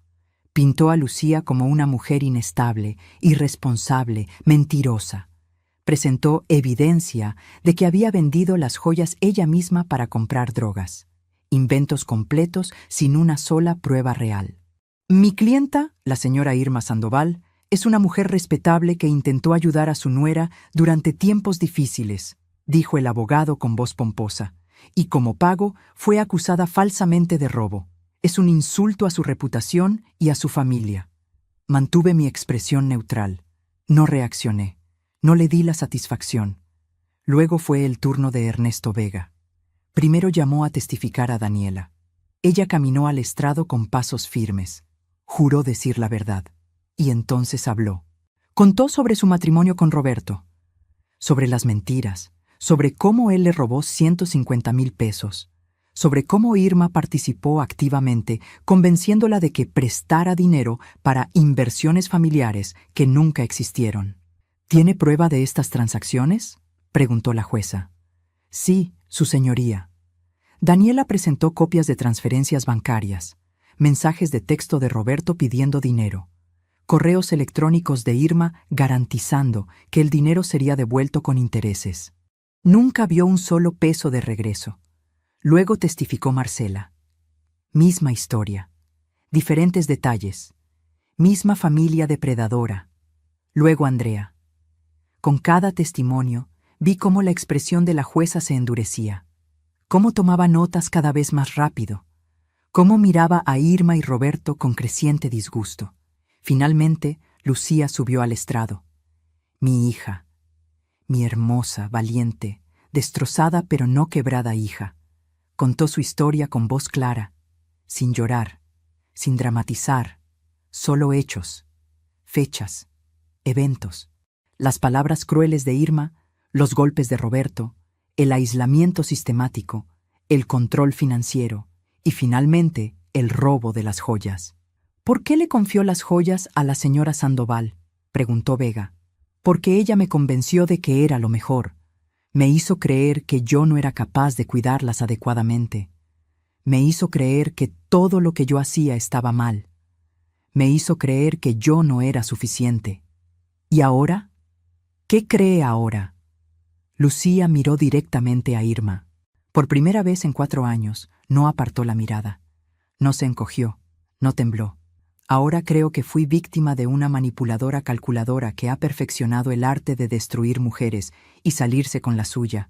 Pintó a Lucía como una mujer inestable, irresponsable, mentirosa. Presentó evidencia de que había vendido las joyas ella misma para comprar drogas. Inventos completos sin una sola prueba real. Mi clienta, la señora Irma Sandoval, es una mujer respetable que intentó ayudar a su nuera durante tiempos difíciles, dijo el abogado con voz pomposa, y como pago fue acusada falsamente de robo. Es un insulto a su reputación y a su familia. Mantuve mi expresión neutral. No reaccioné. No le di la satisfacción. Luego fue el turno de Ernesto Vega. Primero llamó a testificar a Daniela. Ella caminó al estrado con pasos firmes. Juró decir la verdad. Y entonces habló. Contó sobre su matrimonio con Roberto, sobre las mentiras, sobre cómo él le robó 150,000 pesos, sobre cómo Irma participó activamente, convenciéndola de que prestara dinero para inversiones familiares que nunca existieron. ¿Tiene prueba de estas transacciones?, preguntó la jueza. Sí, su señoría. Daniela presentó copias de transferencias bancarias, mensajes de texto de Roberto pidiendo dinero, correos electrónicos de Irma garantizando que el dinero sería devuelto con intereses. Nunca vio un solo peso de regreso. Luego testificó Marcela. Misma historia, diferentes detalles, misma familia depredadora. Luego Andrea. Con cada testimonio, vi cómo la expresión de la jueza se endurecía, cómo tomaba notas cada vez más rápido, cómo miraba a Irma y Roberto con creciente disgusto. Finalmente, Lucía subió al estrado. Mi hija, mi hermosa, valiente, destrozada pero no quebrada hija, contó su historia con voz clara, sin llorar, sin dramatizar, solo hechos, fechas, eventos. Las palabras crueles de Irma, los golpes de Roberto, el aislamiento sistemático, el control financiero y finalmente el robo de las joyas. ¿Por qué le confió las joyas a la señora Sandoval?, preguntó Vega. Porque ella me convenció de que era lo mejor. Me hizo creer que yo no era capaz de cuidarlas adecuadamente. Me hizo creer que todo lo que yo hacía estaba mal. Me hizo creer que yo no era suficiente. ¿Y ahora? ¿Qué cree ahora? Lucía miró directamente a Irma. Por primera vez en 4 años, no apartó la mirada. No se encogió, no tembló. Ahora creo que fui víctima de una manipuladora calculadora que ha perfeccionado el arte de destruir mujeres y salirse con la suya.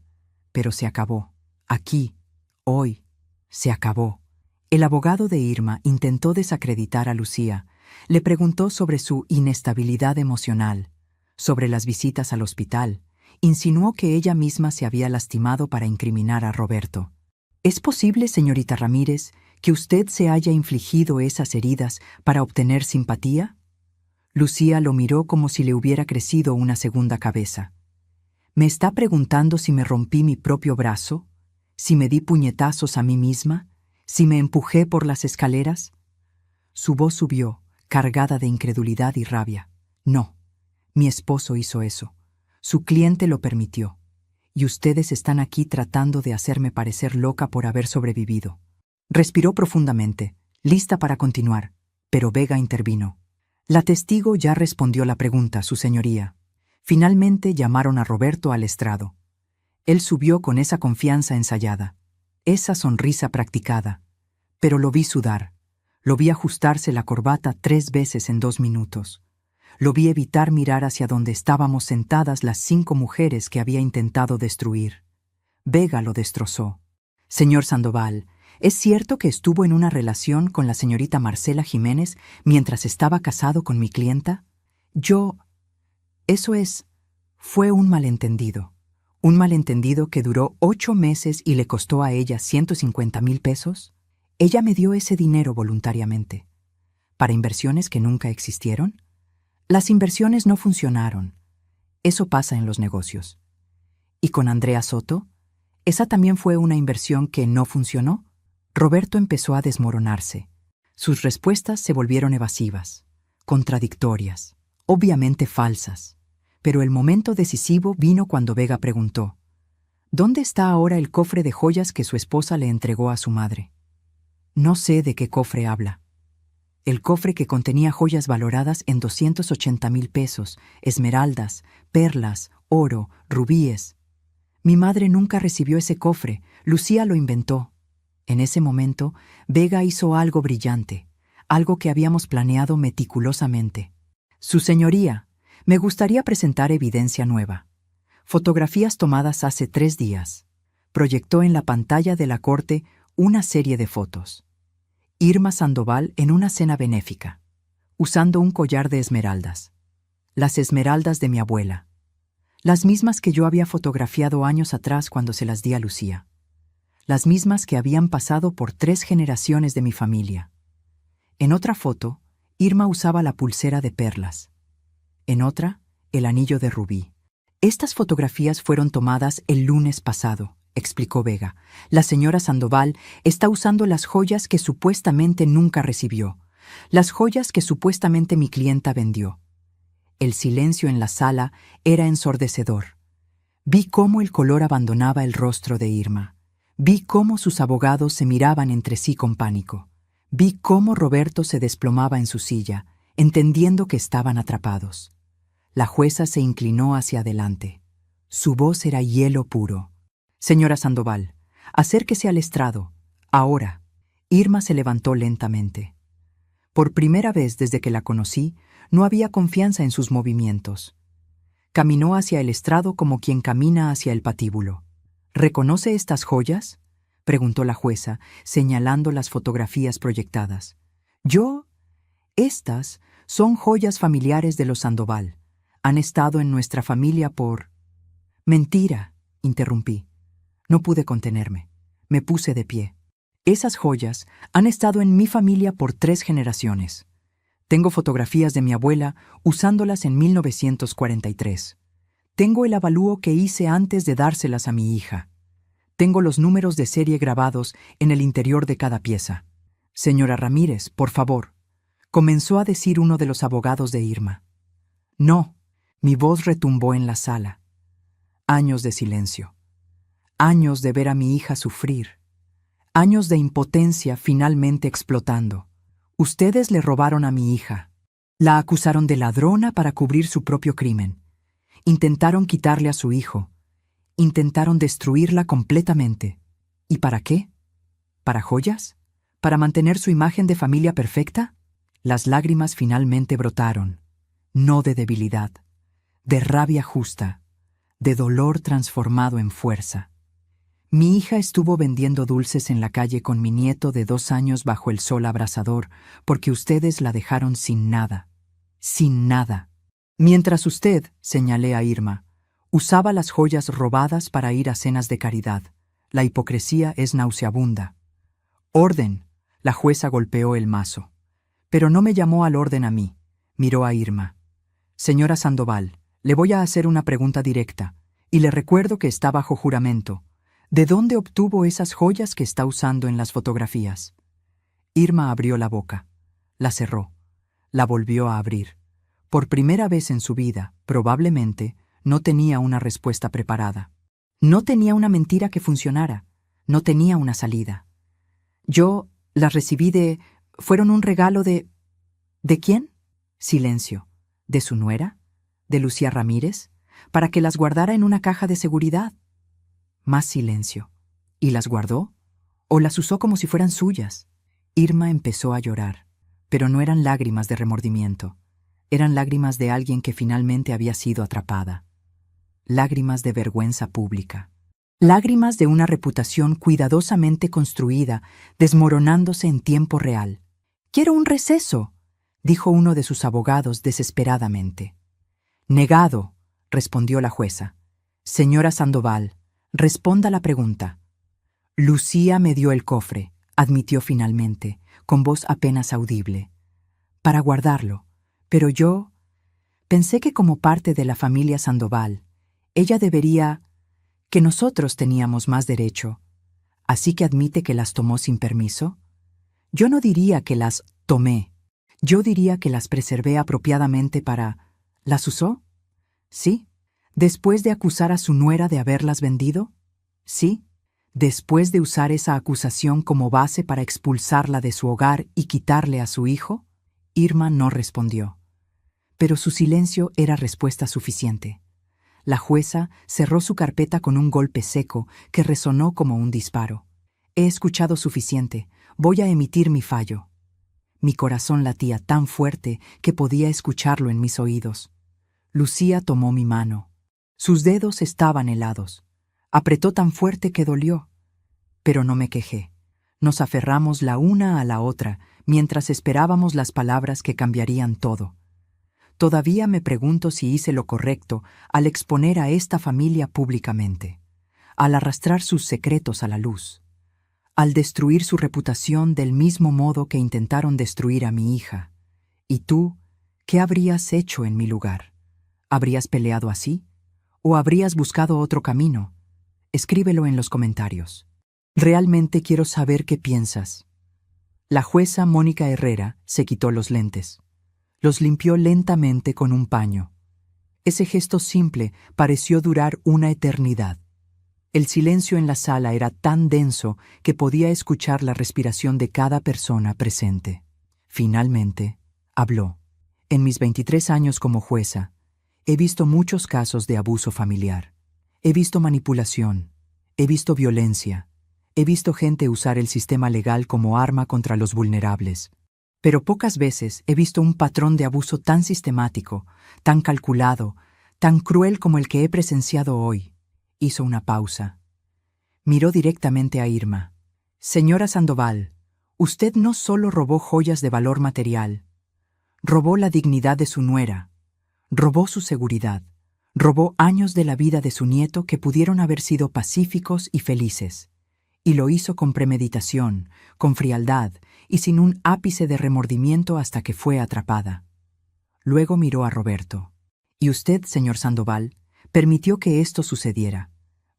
Pero se acabó. Aquí, hoy, se acabó. El abogado de Irma intentó desacreditar a Lucía. Le preguntó sobre su inestabilidad emocional, sobre las visitas al hospital. Insinuó que ella misma se había lastimado para incriminar a Roberto. ¿Es posible, señorita Ramírez, que usted se haya infligido esas heridas para obtener simpatía? Lucía lo miró como si le hubiera crecido una segunda cabeza. ¿Me está preguntando si me rompí mi propio brazo? ¿Si me di puñetazos a mí misma? ¿Si me empujé por las escaleras? Su voz subió, cargada de incredulidad y rabia. No, mi esposo hizo eso. Su cliente lo permitió. Y ustedes están aquí tratando de hacerme parecer loca por haber sobrevivido. Respiró profundamente, lista para continuar, pero Vega intervino. La testigo ya respondió la pregunta, su señoría. Finalmente llamaron a Roberto al estrado. Él subió con esa confianza ensayada, esa sonrisa practicada, pero lo vi sudar, lo vi ajustarse la corbata 3 veces en 2 minutos. Lo vi evitar mirar hacia donde estábamos sentadas las 5 mujeres que había intentado destruir. Vega lo destrozó. Señor Sandoval, ¿es cierto que estuvo en una relación con la señorita Marcela Jiménez mientras estaba casado con mi clienta? Eso es, fue un malentendido. Un malentendido que duró 8 meses y le costó a ella 150,000 pesos. Ella me dio ese dinero voluntariamente. ¿Para inversiones que nunca existieron? Las inversiones no funcionaron. Eso pasa en los negocios. ¿Y con Andrea Soto? ¿Esa también fue una inversión que no funcionó? Roberto empezó a desmoronarse. Sus respuestas se volvieron evasivas, contradictorias, obviamente falsas. Pero el momento decisivo vino cuando Vega preguntó: ¿dónde está ahora el cofre de joyas que su esposa le entregó a su madre? No sé de qué cofre habla. El cofre que contenía joyas valoradas en 280,000 pesos, esmeraldas, perlas, oro, rubíes. Mi madre nunca recibió ese cofre, Lucía lo inventó. En ese momento, Vega hizo algo brillante, algo que habíamos planeado meticulosamente. Su señoría, me gustaría presentar evidencia nueva. Fotografías tomadas hace 3 días. Proyectó en la pantalla de la corte una serie de fotos. Irma Sandoval en una cena benéfica, usando un collar de esmeraldas. Las esmeraldas de mi abuela. Las mismas que yo había fotografiado años atrás cuando se las di a Lucía. Las mismas que habían pasado por 3 generaciones de mi familia. En otra foto, Irma usaba la pulsera de perlas. En otra, el anillo de rubí. Estas fotografías fueron tomadas el lunes pasado, explicó Vega. La señora Sandoval está usando las joyas que supuestamente nunca recibió, las joyas que supuestamente mi clienta vendió. El silencio en la sala era ensordecedor. Vi cómo el color abandonaba el rostro de Irma. Vi cómo sus abogados se miraban entre sí con pánico. Vi cómo Roberto se desplomaba en su silla, entendiendo que estaban atrapados. La jueza se inclinó hacia adelante. Su voz era hielo puro. Señora Sandoval, acérquese al estrado. Ahora. Irma se levantó lentamente. Por primera vez desde que la conocí, no había confianza en sus movimientos. Caminó hacia el estrado como quien camina hacia el patíbulo. ¿Reconoce estas joyas?, preguntó la jueza, señalando las fotografías proyectadas. Estas son joyas familiares de los Sandoval. Han estado en nuestra familia por... Mentira, interrumpí. No pude contenerme. Me puse de pie. Esas joyas han estado en mi familia por 3 generaciones. Tengo fotografías de mi abuela usándolas en 1943. Tengo el avalúo que hice antes de dárselas a mi hija. Tengo los números de serie grabados en el interior de cada pieza. Señora Ramírez, por favor, comenzó a decir uno de los abogados de Irma. No, mi voz retumbó en la sala. Años de silencio. Años de ver a mi hija sufrir. Años de impotencia finalmente explotando. Ustedes le robaron a mi hija. La acusaron de ladrona para cubrir su propio crimen. Intentaron quitarle a su hijo. Intentaron destruirla completamente. ¿Y para qué? ¿Para joyas? ¿Para mantener su imagen de familia perfecta? Las lágrimas finalmente brotaron, no de debilidad, de rabia justa, de dolor transformado en fuerza. Mi hija estuvo vendiendo dulces en la calle con mi nieto de 2 años bajo el sol abrasador porque ustedes la dejaron sin nada. Sin nada. Mientras usted, señalé a Irma, usaba las joyas robadas para ir a cenas de caridad. La hipocresía es nauseabunda. Orden. La jueza golpeó el mazo. Pero no me llamó al orden a mí. Miró a Irma. Señora Sandoval, le voy a hacer una pregunta directa, y le recuerdo que está bajo juramento. ¿De dónde obtuvo esas joyas que está usando en las fotografías? Irma abrió la boca. La cerró. La volvió a abrir. Por primera vez en su vida, probablemente, no tenía una respuesta preparada. No tenía una mentira que funcionara. No tenía una salida. Yo las recibí fueron un regalo de... ¿De quién? Silencio. ¿De su nuera? ¿De Lucía Ramírez? Para que las guardara en una caja de seguridad. Más silencio. ¿Y las guardó? ¿O las usó como si fueran suyas? Irma empezó a llorar, pero no eran lágrimas de remordimiento. Eran lágrimas de alguien que finalmente había sido atrapada. Lágrimas de vergüenza pública. Lágrimas de una reputación cuidadosamente construida, desmoronándose en tiempo real. «Quiero un receso», dijo uno de sus abogados desesperadamente. «Negado», respondió la jueza. «Señora Sandoval, responda la pregunta». Lucía me dio el cofre, admitió finalmente, con voz apenas audible. «Para guardarlo, pero yo pensé que como parte de la familia Sandoval, ella debería... que nosotros teníamos más derecho. ¿Así que admite que las tomó sin permiso? Yo no diría que las tomé. Yo diría que las preservé apropiadamente para... ¿Las usó? Sí. ¿Después de acusar a su nuera de haberlas vendido? Sí. ¿Después de usar esa acusación como base para expulsarla de su hogar y quitarle a su hijo? Irma no respondió. Pero su silencio era respuesta suficiente. La jueza cerró su carpeta con un golpe seco que resonó como un disparo. He escuchado suficiente. Voy a emitir mi fallo. Mi corazón latía tan fuerte que podía escucharlo en mis oídos. Lucía tomó mi mano. Sus dedos estaban helados. Apretó tan fuerte que dolió. Pero no me quejé. Nos aferramos la una a la otra mientras esperábamos las palabras que cambiarían todo. Todavía me pregunto si hice lo correcto al exponer a esta familia públicamente, al arrastrar sus secretos a la luz, al destruir su reputación del mismo modo que intentaron destruir a mi hija. ¿Y tú, qué habrías hecho en mi lugar? ¿Habrías peleado así? ¿O habrías buscado otro camino? Escríbelo en los comentarios. Realmente quiero saber qué piensas. La jueza Mónica Herrera se quitó los lentes. Los limpió lentamente con un paño. Ese gesto simple pareció durar una eternidad. El silencio en la sala era tan denso que podía escuchar la respiración de cada persona presente. Finalmente, habló. En mis 23 años como jueza, he visto muchos casos de abuso familiar. He visto manipulación. He visto violencia. He visto gente usar el sistema legal como arma contra los vulnerables. Pero pocas veces he visto un patrón de abuso tan sistemático, tan calculado, tan cruel como el que he presenciado hoy. Hizo una pausa. Miró directamente a Irma. Señora Sandoval, usted no solo robó joyas de valor material, robó la dignidad de su nuera, robó su seguridad, robó años de la vida de su nieto que pudieron haber sido pacíficos y felices. Y lo hizo con premeditación, con frialdad y sin un ápice de remordimiento hasta que fue atrapada. Luego miró a Roberto. Y usted, señor Sandoval, permitió que esto sucediera.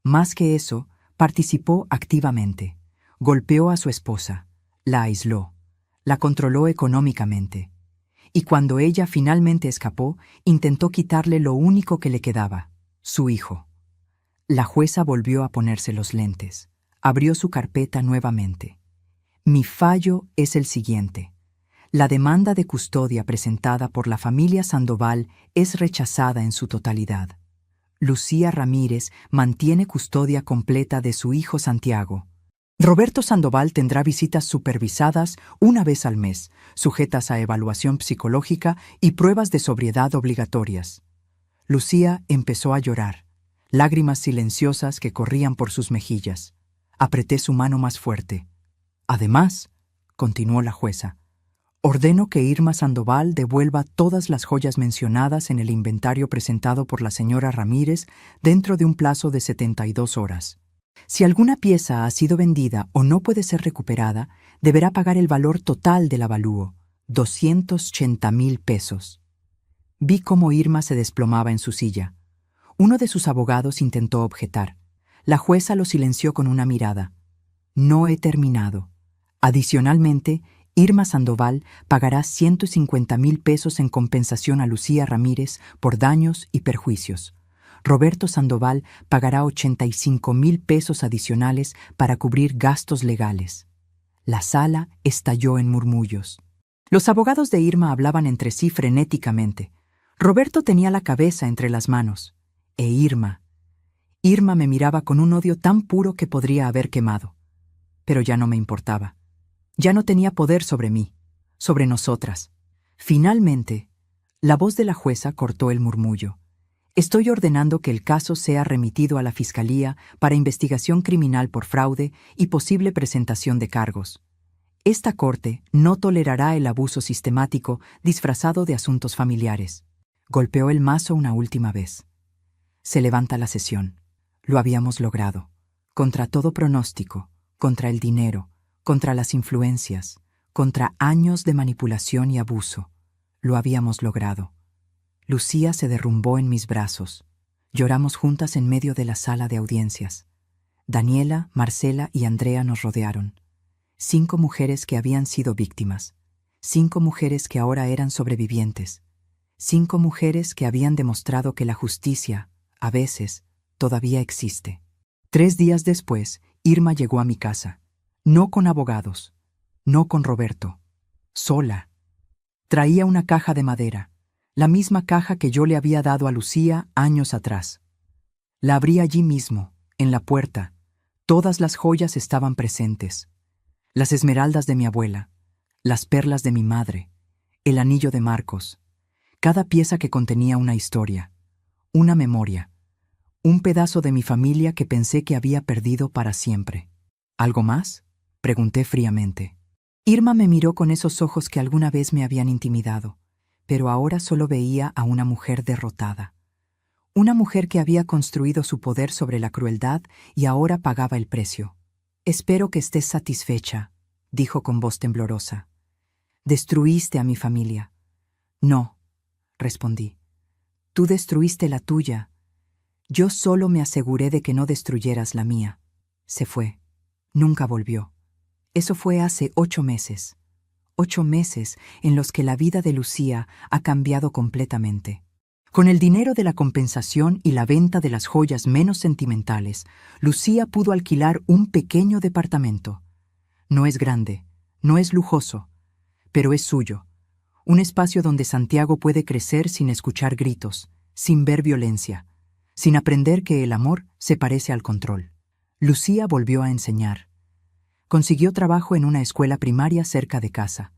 Más que eso, participó activamente. Golpeó a su esposa, la aisló, la controló económicamente. Y cuando ella finalmente escapó, intentó quitarle lo único que le quedaba, su hijo. La jueza volvió a ponerse los lentes. Abrió su carpeta nuevamente. Mi fallo es el siguiente. La demanda de custodia presentada por la familia Sandoval es rechazada en su totalidad. Lucía Ramírez mantiene custodia completa de su hijo Santiago. Roberto Sandoval tendrá visitas supervisadas una vez al mes, sujetas a evaluación psicológica y pruebas de sobriedad obligatorias. Lucía empezó a llorar, lágrimas silenciosas que corrían por sus mejillas. Apreté su mano más fuerte. Además, continuó la jueza, ordeno que Irma Sandoval devuelva todas las joyas mencionadas en el inventario presentado por la señora Ramírez dentro de un plazo de 72 horas. Si alguna pieza ha sido vendida o no puede ser recuperada, deberá pagar el valor total del avalúo, 280,000 pesos. Vi cómo Irma se desplomaba en su silla. Uno de sus abogados intentó objetar. La jueza lo silenció con una mirada. No he terminado. Adicionalmente, Irma Sandoval pagará 150,000 pesos en compensación a Lucía Ramírez por daños y perjuicios. Roberto Sandoval pagará 85,000 pesos adicionales para cubrir gastos legales. La sala estalló en murmullos. Los abogados de Irma hablaban entre sí frenéticamente. Roberto tenía la cabeza entre las manos. Irma me miraba con un odio tan puro que podría haber quemado. Pero ya no me importaba. Ya no tenía poder sobre mí, sobre nosotras. Finalmente, la voz de la jueza cortó el murmullo. Estoy ordenando que el caso sea remitido a la Fiscalía para investigación criminal por fraude y posible presentación de cargos. Esta Corte no tolerará el abuso sistemático disfrazado de asuntos familiares. Golpeó el mazo una última vez. Se levanta la sesión. Lo habíamos logrado. Contra todo pronóstico, contra el dinero, contra las influencias, contra años de manipulación y abuso. Lo habíamos logrado. Lucía se derrumbó en mis brazos. Lloramos juntas en medio de la sala de audiencias. Daniela, Marcela y Andrea nos rodearon. 5 mujeres que habían sido víctimas. 5 mujeres que ahora eran sobrevivientes. 5 mujeres que habían demostrado que la justicia, a veces, todavía existe. 3 días después, Irma llegó a mi casa. No con abogados, no con Roberto. Sola. Traía una caja de madera. La misma caja que yo le había dado a Lucía años atrás. La abrí allí mismo, en la puerta. Todas las joyas estaban presentes. Las esmeraldas de mi abuela, las perlas de mi madre, el anillo de Marcos. Cada pieza que contenía una historia, una memoria, un pedazo de mi familia que pensé que había perdido para siempre. ¿Algo más?, pregunté fríamente. Irma me miró con esos ojos que alguna vez me habían intimidado. Pero ahora solo veía a una mujer derrotada. Una mujer que había construido su poder sobre la crueldad y ahora pagaba el precio. Espero que estés satisfecha, dijo con voz temblorosa. Destruiste a mi familia. No, respondí. Tú destruiste la tuya. Yo solo me aseguré de que no destruyeras la mía. Se fue. Nunca volvió. Eso fue hace 8 meses. 8 meses en los que la vida de Lucía ha cambiado completamente. Con el dinero de la compensación y la venta de las joyas menos sentimentales, Lucía pudo alquilar un pequeño departamento. No es grande, no es lujoso, pero es suyo. Un espacio donde Santiago puede crecer sin escuchar gritos, sin ver violencia, sin aprender que el amor se parece al control. Lucía volvió a enseñar. Consiguió trabajo en una escuela primaria cerca de casa.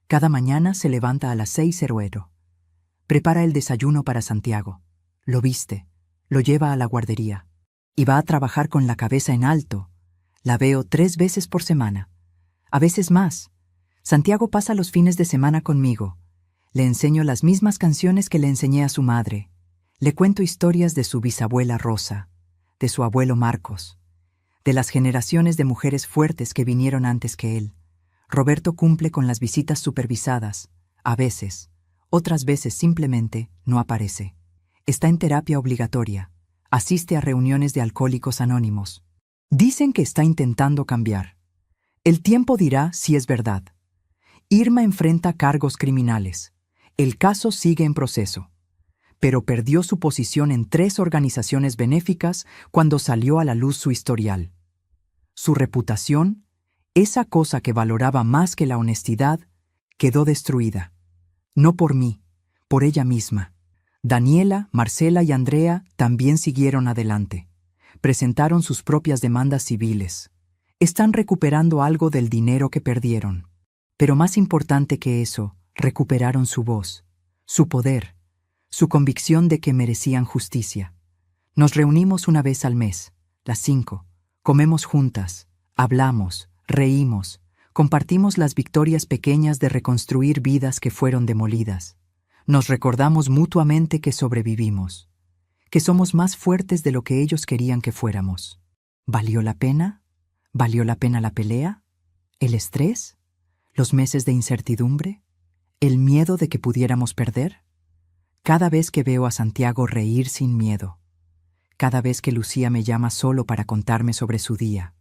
Cada mañana se levanta a las 6:00. Prepara el desayuno para Santiago. Lo viste, lo lleva a la guardería. Y va a trabajar con la cabeza en alto. La veo 3 veces por semana. A veces más. Santiago pasa los fines de semana conmigo. Le enseño las mismas canciones que le enseñé a su madre. Le cuento historias de su bisabuela Rosa, de su abuelo Marcos, de las generaciones de mujeres fuertes que vinieron antes que él. Roberto cumple con las visitas supervisadas, a veces, otras veces simplemente no aparece. Está en terapia obligatoria, asiste a reuniones de alcohólicos anónimos. Dicen que está intentando cambiar. El tiempo dirá si es verdad. Irma enfrenta cargos criminales. El caso sigue en proceso. Pero perdió su posición en 3 organizaciones benéficas cuando salió a la luz su historial. Su reputación, esa cosa que valoraba más que la honestidad, quedó destruida. No por mí, por ella misma. Daniela, Marcela y Andrea también siguieron adelante. Presentaron sus propias demandas civiles. Están recuperando algo del dinero que perdieron. Pero más importante que eso, recuperaron su voz, su poder, su convicción de que merecían justicia. Nos reunimos una vez al mes, las 5, comemos juntas, hablamos, reímos, compartimos las victorias pequeñas de reconstruir vidas que fueron demolidas. Nos recordamos mutuamente que sobrevivimos, que somos más fuertes de lo que ellos querían que fuéramos. ¿Valió la pena? ¿Valió la pena la pelea? ¿El estrés? ¿Los meses de incertidumbre? ¿El miedo de que pudiéramos perder? Cada vez que veo a Santiago reír sin miedo, cada vez que Lucía me llama solo para contarme sobre su día,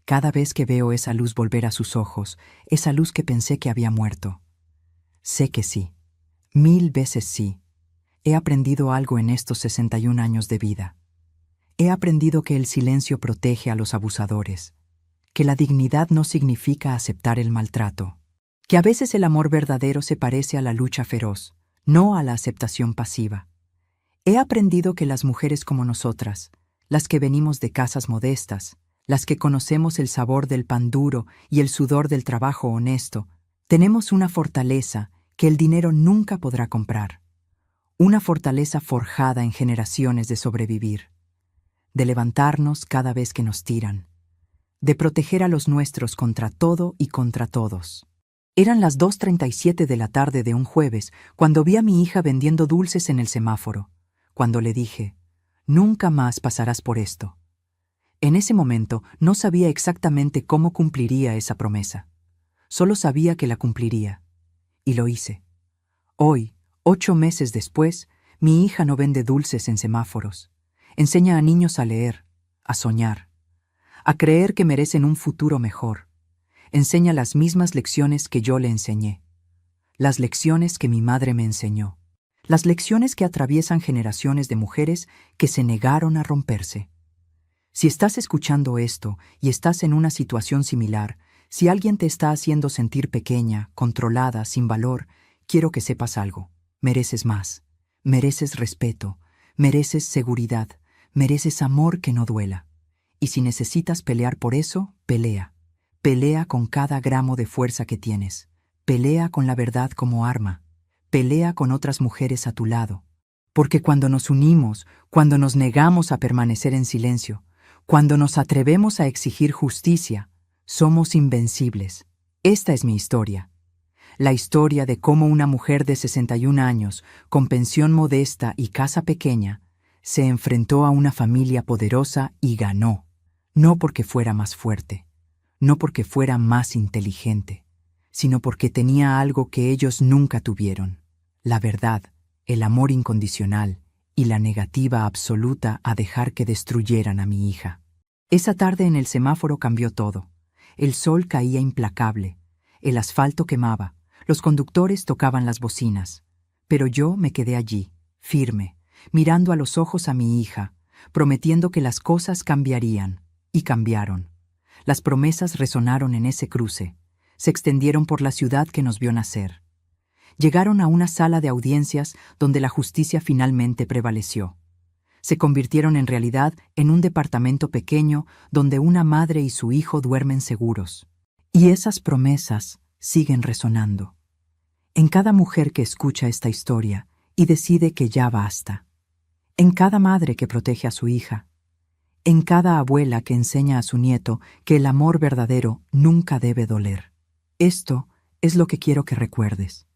cada vez que veo esa luz volver a sus ojos, esa luz que pensé que había muerto, sé que sí, 1000 veces sí, he aprendido algo en estos 61 años de vida. He aprendido que el silencio protege a los abusadores, que la dignidad no significa aceptar el maltrato, que a veces el amor verdadero se parece a la lucha feroz, no a la aceptación pasiva. He aprendido que las mujeres como nosotras, las que venimos de casas modestas, las que conocemos el sabor del pan duro y el sudor del trabajo honesto, tenemos una fortaleza que el dinero nunca podrá comprar. Una fortaleza forjada en generaciones de sobrevivir, de levantarnos cada vez que nos tiran, de proteger a los nuestros contra todo y contra todos. Eran las 2:37 de la tarde de un jueves cuando vi a mi hija vendiendo dulces en el semáforo, cuando le dije, «Nunca más pasarás por esto». En ese momento no sabía exactamente cómo cumpliría esa promesa. Solo sabía que la cumpliría. Y lo hice. Hoy, 8 meses después, mi hija no vende dulces en semáforos. Enseña a niños a leer, a soñar, a creer que merecen un futuro mejor. Enseña las mismas lecciones que yo le enseñé. Las lecciones que mi madre me enseñó. Las lecciones que atraviesan generaciones de mujeres que se negaron a romperse. Si estás escuchando esto y estás en una situación similar, si alguien te está haciendo sentir pequeña, controlada, sin valor, quiero que sepas algo. Mereces más. Mereces respeto. Mereces seguridad. Mereces amor que no duela. Y si necesitas pelear por eso, pelea. Pelea con cada gramo de fuerza que tienes. Pelea con la verdad como arma. Pelea con otras mujeres a tu lado. Porque cuando nos unimos, cuando nos negamos a permanecer en silencio, cuando nos atrevemos a exigir justicia, somos invencibles. Esta es mi historia. La historia de cómo una mujer de 61 años, con pensión modesta y casa pequeña, se enfrentó a una familia poderosa y ganó. No porque fuera más fuerte, no porque fuera más inteligente, sino porque tenía algo que ellos nunca tuvieron: la verdad, el amor incondicional y la negativa absoluta a dejar que destruyeran a mi hija. Esa tarde en el semáforo cambió todo. El sol caía implacable, el asfalto quemaba, los conductores tocaban las bocinas, pero yo me quedé allí, firme, mirando a los ojos a mi hija, prometiendo que las cosas cambiarían, y cambiaron. Las promesas resonaron en ese cruce, se extendieron por la ciudad que nos vio nacer. Llegaron a una sala de audiencias donde la justicia finalmente prevaleció. Se convirtieron en realidad en un departamento pequeño donde una madre y su hijo duermen seguros. Y esas promesas siguen resonando. En cada mujer que escucha esta historia y decide que ya basta. En cada madre que protege a su hija. En cada abuela que enseña a su nieto que el amor verdadero nunca debe doler. Esto es lo que quiero que recuerdes.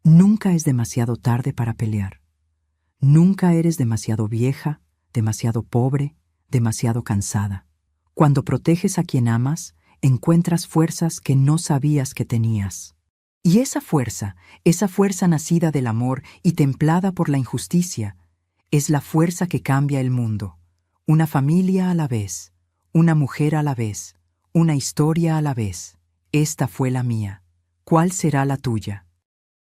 Nunca es demasiado tarde para pelear. Nunca eres demasiado vieja, demasiado pobre, demasiado cansada. Cuando proteges a quien amas, encuentras fuerzas que no sabías que tenías. Y esa fuerza nacida del amor y templada por la injusticia, es la fuerza que cambia el mundo. Una familia a la vez, una mujer a la vez, una historia a la vez. Esta fue la mía. ¿Cuál será la tuya?